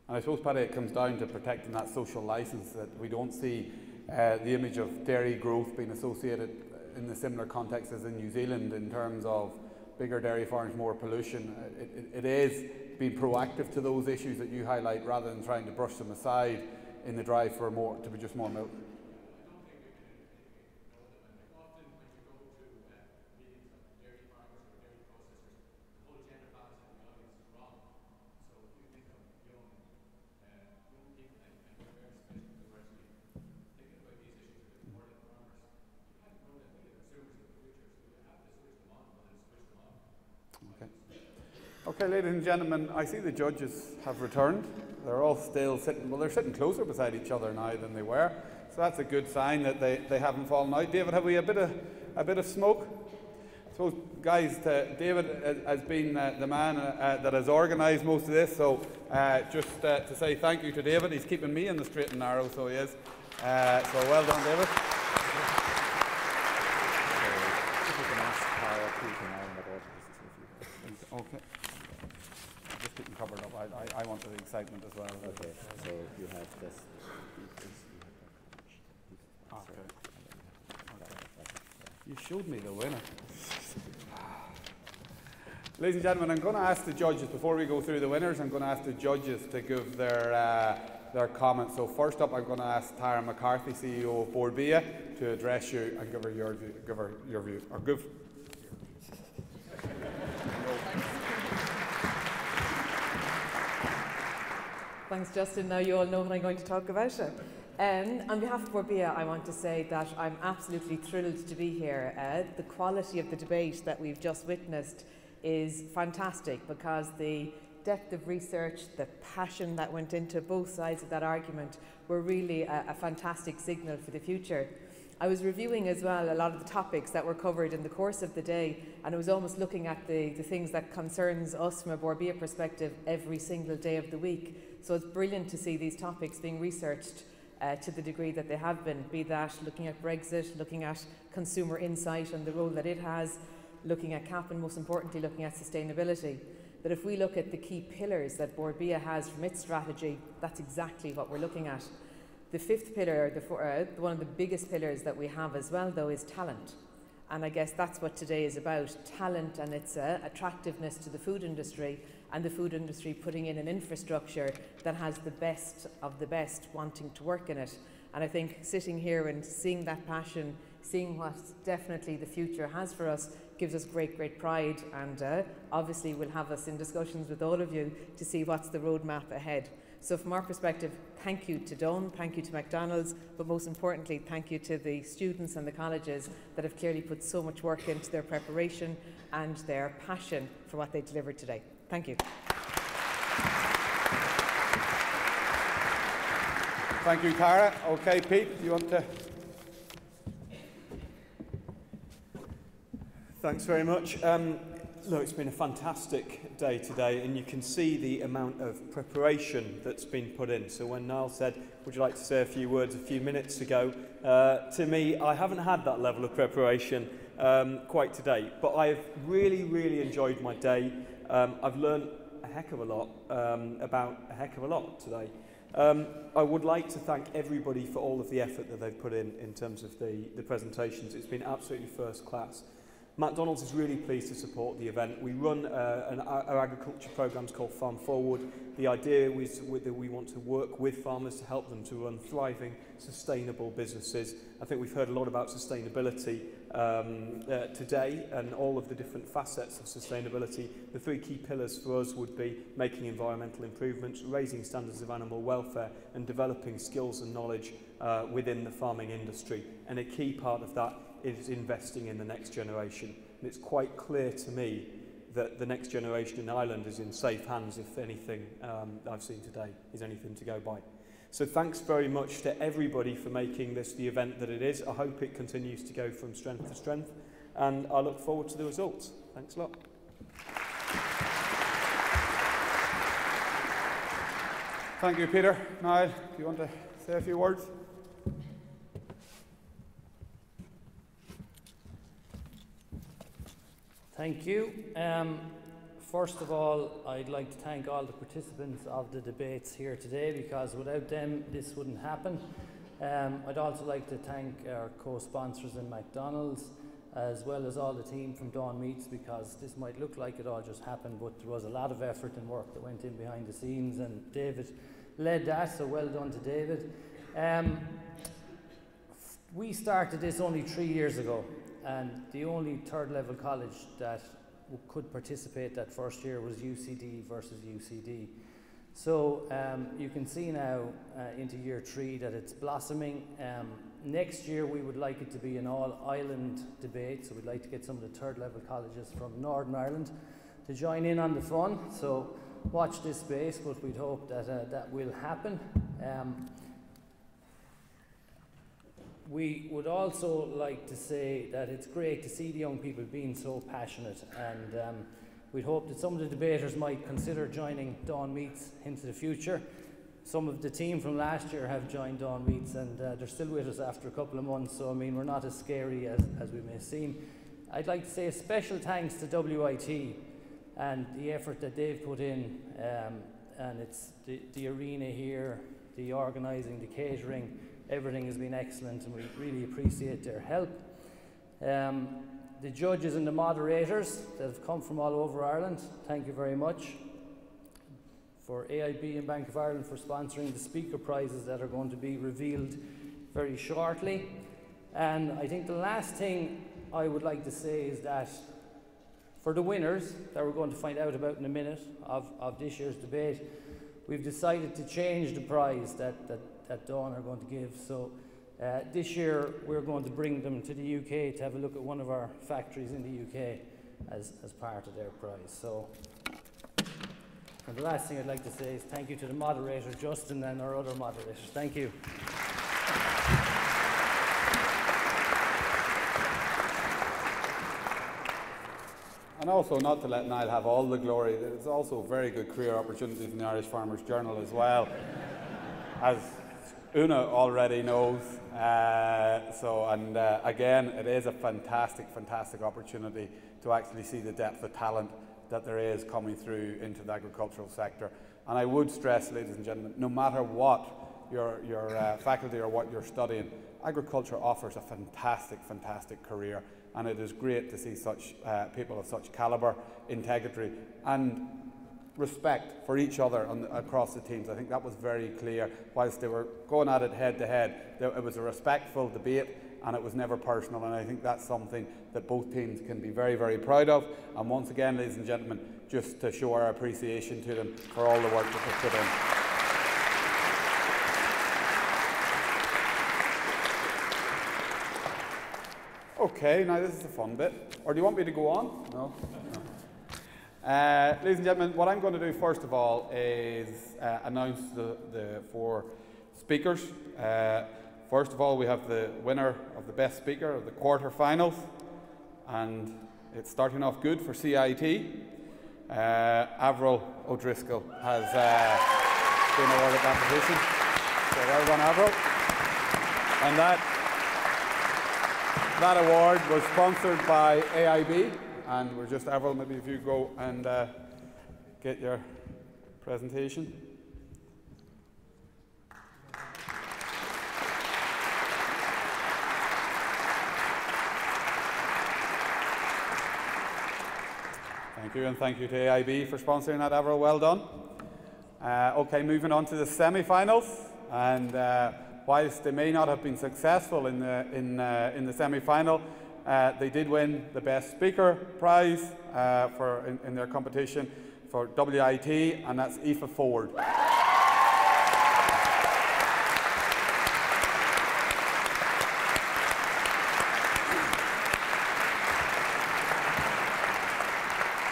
And I suppose, Paddy, it comes down to protecting that social licence, that we don't see the image of dairy growth being associated in the similar context as in New Zealand in terms of bigger dairy farms, more pollution. It is being proactive to those issues that you highlight rather than trying to brush them aside in the drive for more, to produce more milk. Okay, ladies and gentlemen, I see the judges have returned. They're all still sitting, well, they're sitting closer beside each other now than they were. So that's a good sign that they haven't fallen out. David, have we a bit of smoke? So, guys, David has been the man that has organised most of this. So, just to say thank you to David. He's keeping me in the straight and narrow, so he is. So, well done, David. Okay. Just keep them covered up. I want the excitement as well. Okay, so you have this. You showed me the winner. Ladies and gentlemen, I'm going to ask the judges, before we go through the winners, I'm going to ask the judges to give their comments. So first up, I'm going to ask Tara Mccarthy, CEO of Board Bia, to address you and give her your view. Or give. Thanks, Justin. Now you all know what I'm going to talk about. On behalf of Board Bia, I want to say that I'm absolutely thrilled to be here. The quality of the debate that we've just witnessed is fantastic because the depth of research, the passion that went into both sides of that argument were really a fantastic signal for the future. I was reviewing as well a lot of the topics that were covered in the course of the day, and I was almost looking at the things that concerns us from a Board Bia perspective every single day of the week. So it's brilliant to see these topics being researched to the degree that they have been, be that looking at Brexit, looking at consumer insight and the role that it has, looking at CAP, and most importantly looking at sustainability. That if we look at the key pillars that Board Bia has from its strategy, that's exactly what we're looking at. The fifth pillar, one of the biggest pillars that we have as well though, is talent. And I guess that's what today is about, talent and its attractiveness to the food industry, and the food industry putting in an infrastructure that has the best of the best wanting to work in it. And I think sitting here and seeing that passion, seeing what definitely the future has for us, gives us great, great pride, and obviously will have us in discussions with all of you to see what's the roadmap ahead. So from our perspective, thank you to Don, thank you to McDonald's, but most importantly, thank you to the students and the colleges that have clearly put so much work into their preparation and their passion for what they delivered today. Thank you. Thank you, Tara. Okay, Pete, do you want to? Thanks very much. Look, it's been a fantastic day today, and you can see the amount of preparation that's been put in. So when Niall said, would you like to say a few words a few minutes ago, to me, I haven't had that level of preparation quite today, but I've really, really enjoyed my day. I've learned a heck of a lot about a heck of a lot today. I would like to thank everybody for all of the effort that they've put in terms of the presentations. It's been absolutely first class. Mcdonald's is really pleased to support the event. We run our agriculture programs called Farm Forward. The idea is that we want to work with farmers to help them to run thriving, sustainable businesses. I think we've heard a lot about sustainability today and all of the different facets of sustainability. The three key pillars for us would be making environmental improvements, raising standards of animal welfare, and developing skills and knowledge within the farming industry. And a key part of that is investing in the next generation. And it's quite clear to me that the next generation in Ireland is in safe hands if anything I've seen today is anything to go by. So thanks very much to everybody for making this the event that it is. I hope it continues to go from strength to strength, and I look forward to the results. Thanks a lot. Thank you, Peter. Niall, do you want to say a few words? Thank you. First of all, I'd like to thank all the participants of the debates here today, because without them this wouldn't happen. I'd also like to thank our co-sponsors in McDonald's, as well as all the team from Dawn Meats, because this might look like it all just happened, but there was a lot of effort and work that went in behind the scenes, and David led that, so well done to David. We started this only 3 years ago, and the only third level college that could participate that first year was UCD versus UCD. So you can see now into year 3 that it's blossoming. Next year we would like it to be an all-Ireland debate, so we'd like to get some of the third level colleges from Northern Ireland to join in on the fun. So watch this space, but we'd hope that that will happen. We would also like to say that it's great to see the young people being so passionate, and we'd hope that some of the debaters might consider joining Dawn Meats into the future. Some of the team from last year have joined Dawn Meats, and they're still with us after a couple of months, so I mean, we're not as scary as we may seem. I'd like to say a special thanks to WIT and the effort that they've put in, and it's the arena here, the organising, the catering. Everything has been excellent, and we really appreciate their help. The judges and the moderators that have come from all over Ireland, thank you very much. For AIB and Bank of Ireland for sponsoring the speaker prizes that are going to be revealed very shortly. And I think the last thing I would like to say is that for the winners that we're going to find out about in a minute of this year's debate, we've decided to change the prize that Dawn are going to give. So this year we're going to bring them to the UK to have a look at one of our factories in the UK as part of their prize. So, and the last thing I'd like to say is thank you to the moderator, Justin, and our other moderators. Thank you. And also, not to let Niall have all the glory, there's also very good career opportunities in the Irish Farmers Journal as well, as Una already knows. Again, it is a fantastic, fantastic opportunity to actually see the depth of talent that there is coming through into the agricultural sector. And I would stress, ladies and gentlemen, no matter what your faculty or what you're studying, agriculture offers a fantastic, fantastic career. And it is great to see such people of such calibre, integrity and respect for each other across the teams. I think that was very clear. Whilst they were going at it head to head, it was a respectful debate and it was never personal, and I think that's something that both teams can be very, very proud of. And once again, ladies and gentlemen, just to show our appreciation to them for all the work that they've put in. Okay, now this is the fun bit. Or do you want me to go on? No? No. Ladies and gentlemen, what I'm going to do first of all is announce the 4 speakers. First of all, we have the winner of the best speaker of the quarter-finals, and it's starting off good for CIT. Avril O'Driscoll has been awarded that position. So well done, Avril. And that award was sponsored by AIB, and we're just, Avril, maybe if you go and get your presentation. Thank you, and thank you to AIB for sponsoring that, Avril. Well done. Okay, moving on to the semi-finals, and whilst they may not have been successful in the semi-final, they did win the Best Speaker prize in their competition for WIT, and that's Aoife Ford.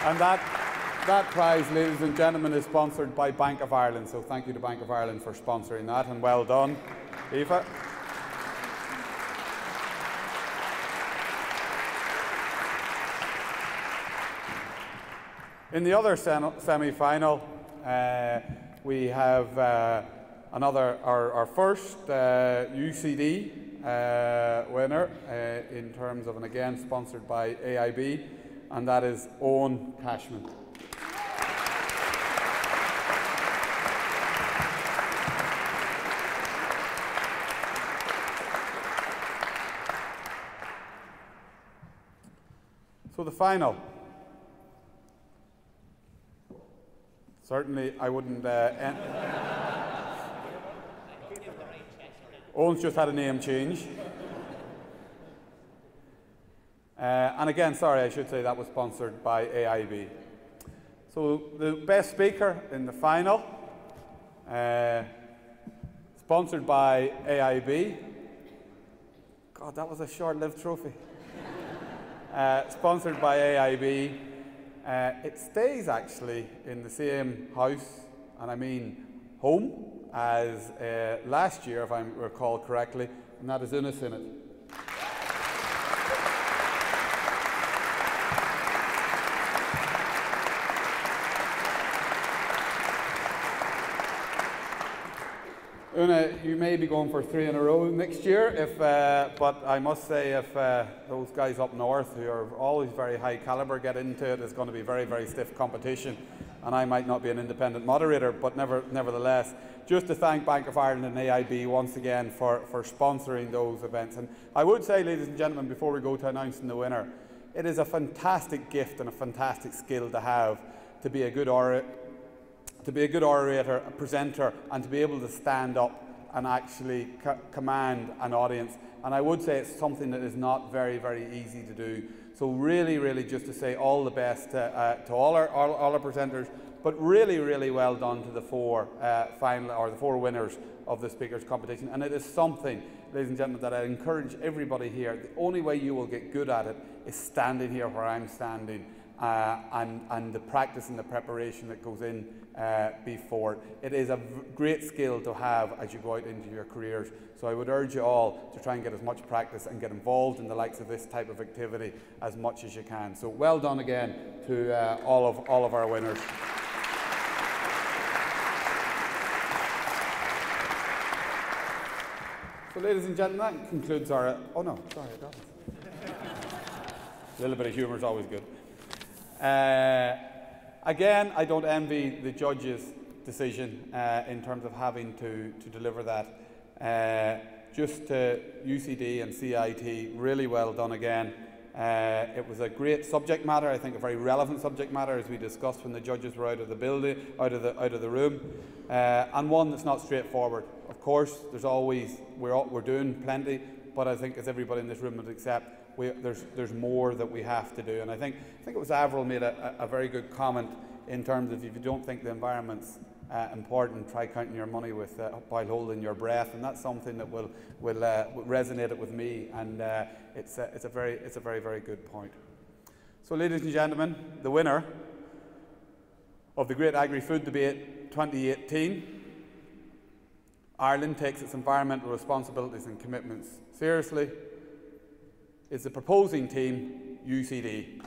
And that prize, ladies and gentlemen, is sponsored by Bank of Ireland. So thank you to Bank of Ireland for sponsoring that, and well done, Aoife. In the other semi-final, we have our first UCD winner in terms of, and again sponsored by AIB, and that is Owen Cashman. So the final. Certainly I wouldn't Owen's just had a name change. And again, sorry, I should say that was sponsored by AIB. So the best speaker in the final, sponsored by AIB. God, that was a short-lived trophy. Sponsored by AIB. It stays actually in the same house, and I mean home, as last year, if I recall correctly, and that is Untitled. Una, you may be going for 3 in a row next year, but I must say if those guys up north who are always very high calibre get into it, it's going to be very, very stiff competition, and I might not be an independent moderator, but nevertheless, just to thank Bank of Ireland and AIB once again for sponsoring those events. And I would say, ladies and gentlemen, before we go to announcing the winner, it is a fantastic gift and a fantastic skill to have to be a good orator, a presenter, and to be able to stand up and actually command an audience. And I would say it's something that is not very, very easy to do. So really, really just to say all the best to all our presenters, but really, really well done to the 4 the 4 winners of the speakers competition. And it is something, ladies and gentlemen, that I encourage everybody here. The only way you will get good at it is standing here where I'm standing, and the practice and the preparation that goes in before. It is a great skill to have as you go out into your careers. So I would urge you all to try and get as much practice and get involved in the likes of this type of activity as much as you can. So well done again to all of our winners. So, ladies and gentlemen, that concludes our... oh no, sorry, I got it. A little bit of humour is always good. Again, I don't envy the judge's decision in terms of having to deliver that. Just to UCD and CIT, really well done again. It was a great subject matter, I think a very relevant subject matter, as we discussed when the judges were out of the building, out of the room, and one that's not straightforward. Of course, there's always we're doing plenty, but I think, as everybody in this room would accept, there's more that we have to do. And I think it was Avril made a very good comment in terms of, if you don't think the environment's important, try counting your money while holding your breath, and that's something that will resonate with me, and it's a very good point. So, ladies and gentlemen, the winner of the Great Agri-Food Debate 2018, Ireland takes its environmental responsibilities and commitments seriously, is the proposing team, UCD.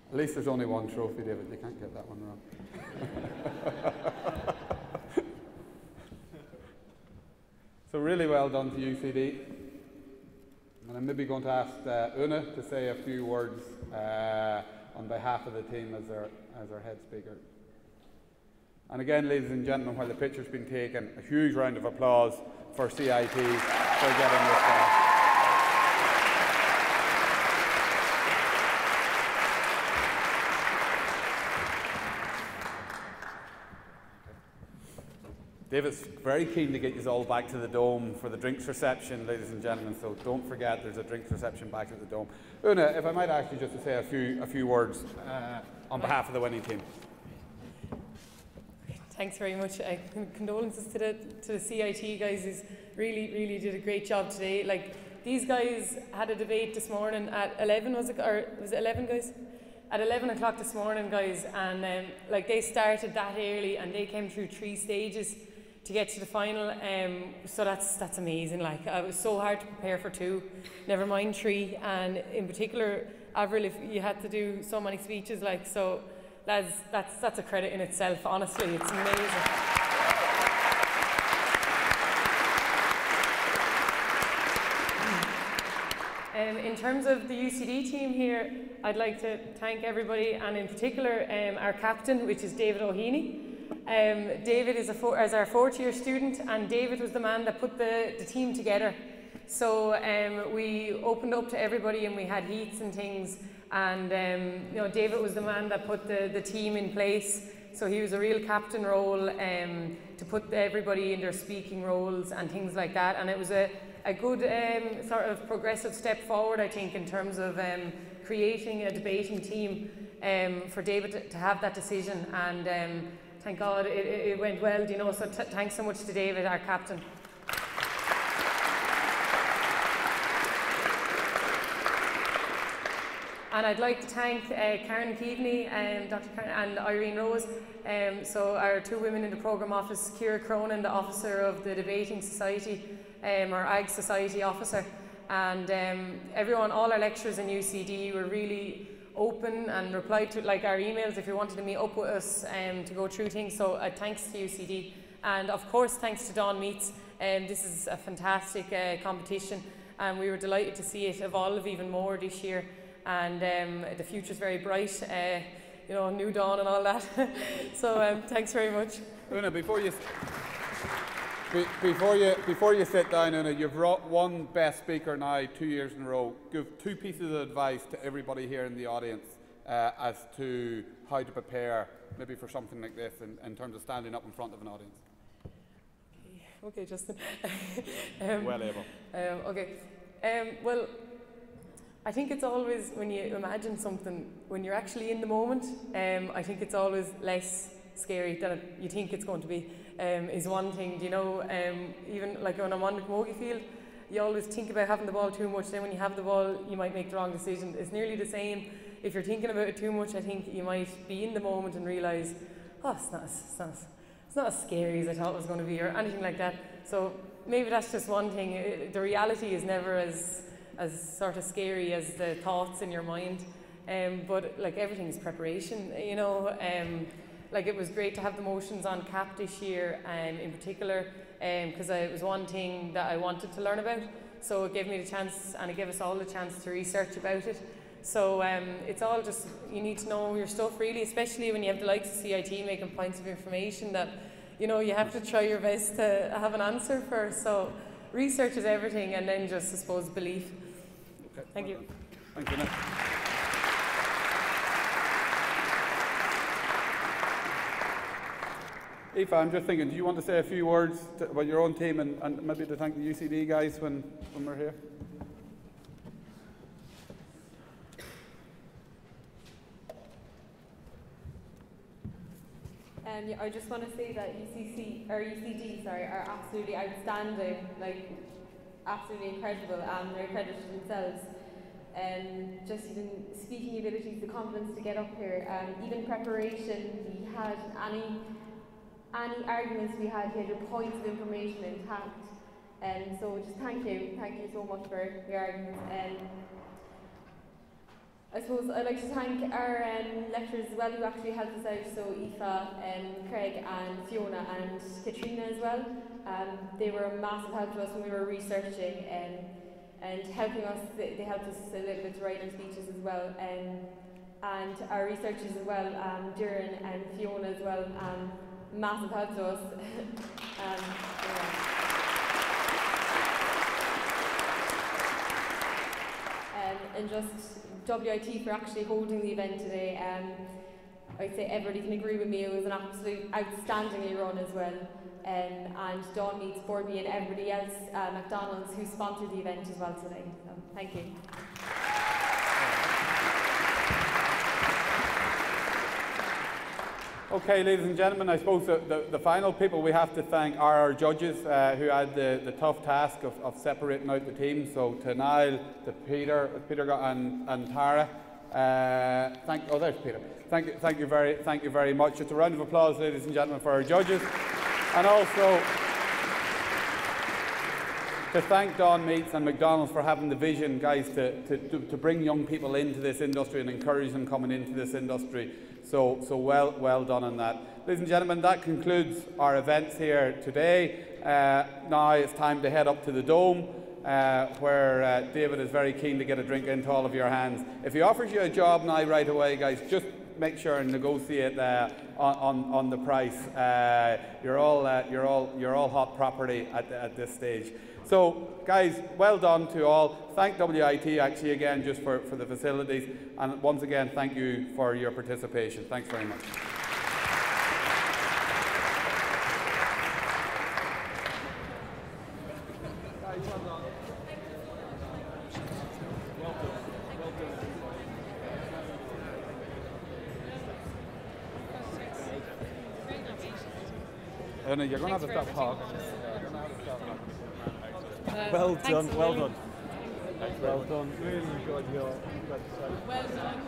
At least there's only one trophy, David. You can't get that one wrong. So really well done to UCD. And I'm maybe going to ask Una to say a few words on behalf of the team as our head speaker. And again, ladies and gentlemen, while the picture's been taken, a huge round of applause for CIT for getting this far. David's very keen to get you all back to the Dome for the drinks reception, ladies and gentlemen, so don't forget there's a drinks reception back at the Dome. Una, if I might ask you just to say a few words on behalf of the winning team. Thanks very much. Condolences to the CIT guys, who really did a great job today. Like, these guys had a debate this morning at 11, was it? Or was it 11, guys? At 11 o'clock this morning, guys, and like, they started that early and they came through 3 stages to get to the final, so that's amazing. Like, it was so hard to prepare for 2, never mind 3, and in particular, Avril, if you had to do so many speeches, like, so lads, that's a credit in itself. Honestly, it's amazing. In terms of the UCD team here, I'd like to thank everybody, and in particular our captain, which is David O'Heaney. David is our 4th-year student, and David was the man that put the team together. So we opened up to everybody, and we had heats and things, and David was the man that put the team in place. So he was a real captain role to put everybody in their speaking roles and things like that, and it was a good sort of progressive step forward, I think, in terms of creating a debating team for David to have that decision, and thank God it went well, you know, so thanks so much to David, our captain. And I'd like to thank Karen Keaveney, Dr. Karen, and Irene Rose, so our 2 women in the programme office, Ciara Cronin, the officer of the Debating Society, our Ag Society officer, and everyone, all our lecturers in UCD were really open and replied to our emails if you wanted to meet up with us to go through things. So thanks to UCD, and of course thanks to Dawn Meats. This is a fantastic competition, and we were delighted to see it evolve even more this year, and the future's very bright, you know, new dawn and all that. So thanks very much. Una, before you sit down, Una, you've won Best Speaker now 2 years in a row. Give 2 pieces of advice to everybody here in the audience as to how to prepare, maybe for something like this, in terms of standing up in front of an audience. Okay, Justin. Well able. Okay. Well, I think it's always, when you imagine something, when you're actually in the moment, I think it's always less scary than you think it's going to be. Is one thing, you know, even like when I'm on the camogie field, you always think about having the ball too much, then when you have the ball you might make the wrong decision. It's nearly the same. If you're thinking about it too much, I think you might be in the moment and realise, oh, it's not it's not as scary as I thought it was going to be or anything like that. So maybe that's just one thing. The reality is never as sort of scary as the thoughts in your mind. But like everything is preparation, you know. Like it was great to have the motions on CAP this year, in particular, because it was one thing that I wanted to learn about. So it gave me the chance, and it gave us all the chance to research about it. So it's all just, you need to know your stuff really, especially when you have the likes of CIT making points of information that, you know, you have to try your best to have an answer for. So research is everything, and then just, I suppose, belief. Okay. Thank you. Thank you, Nick. Aoife, I'm just thinking, do you want to say a few words about your own team and maybe to thank the UCD guys when we're here? Yeah, I just want to say that UCD are absolutely outstanding, like absolutely incredible, and they're accredited themselves. Just even speaking abilities, the confidence to get up here, even preparation. We had any arguments we had, you had your points of information intact. So just thank you so much for your arguments. I suppose I'd like to thank our lecturers as well who actually helped us out, so Aoife, Craig and Fiona and Katrina as well. They were a massive help to us when we were researching and helping us. They helped us a little bit to write our speeches as well. And our researchers as well, Duran and Fiona as well, massive help to us. And just WIT for actually holding the event today. I'd say everybody can agree with me, it was an absolute outstandingly run as well. And Dawn Mead's, Borby and everybody else, Mcdonald's, who sponsored the event as well today. So, thank you. Okay, ladies and gentlemen, I suppose the final people we have to thank are our judges who had the tough task of separating out the teams. So to Niall, to Peter and Tara. There's Peter. Thank you very much. Just a round of applause, ladies and gentlemen, for our judges, and also to thank Dawn Meats and Mcdonald's for having the vision, guys, to bring young people into this industry and encourage them coming into this industry. So well done on that. Ladies and gentlemen, that concludes our events here today. Now it's time to head up to the Dome, where David is very keen to get a drink into all of your hands. If he offers you a job now right away, guys, just make sure and negotiate on the price. You're all hot property at this stage. So, guys, well done to all. Thank WIT actually again just for the facilities, and once again thank you for your participation. Thanks very much. You're going to have to stop talking. Well done, well done. Well done. Really enjoyed your presentation. Well done.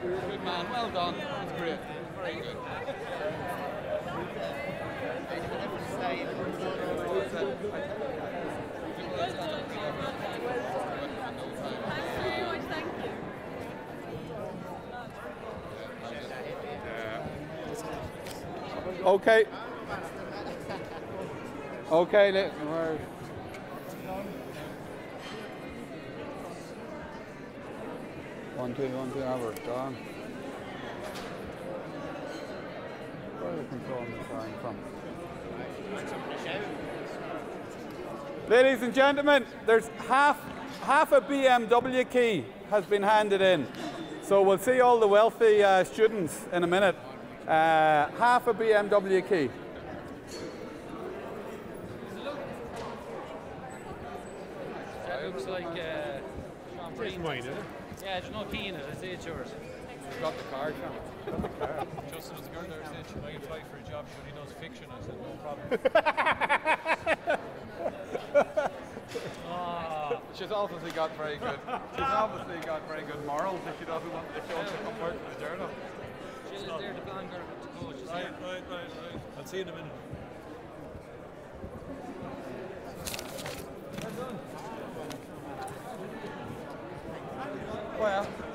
Good man, well done. That's great. Very good. Okay. Okay, we're one, two, hours gone. Where are we controlling the sign from? Ladies and gentlemen, there's half a BMW key has been handed in. So we'll see all the wealthy students in a minute. Half a BMW key. That looks like Sean Breen. Mine, isn't it? Yeah, there's no key in it. I say it's yours. You've got the card, Sean. Got the card. Justin was a girl there said, I applied for a job, but he does fiction. I said, no problem. she's obviously got very good. She's obviously got very good morals if she doesn't want to show to come work for the journal. She's there to plan Garbett to coach. Right. I'll see you in a minute. Well.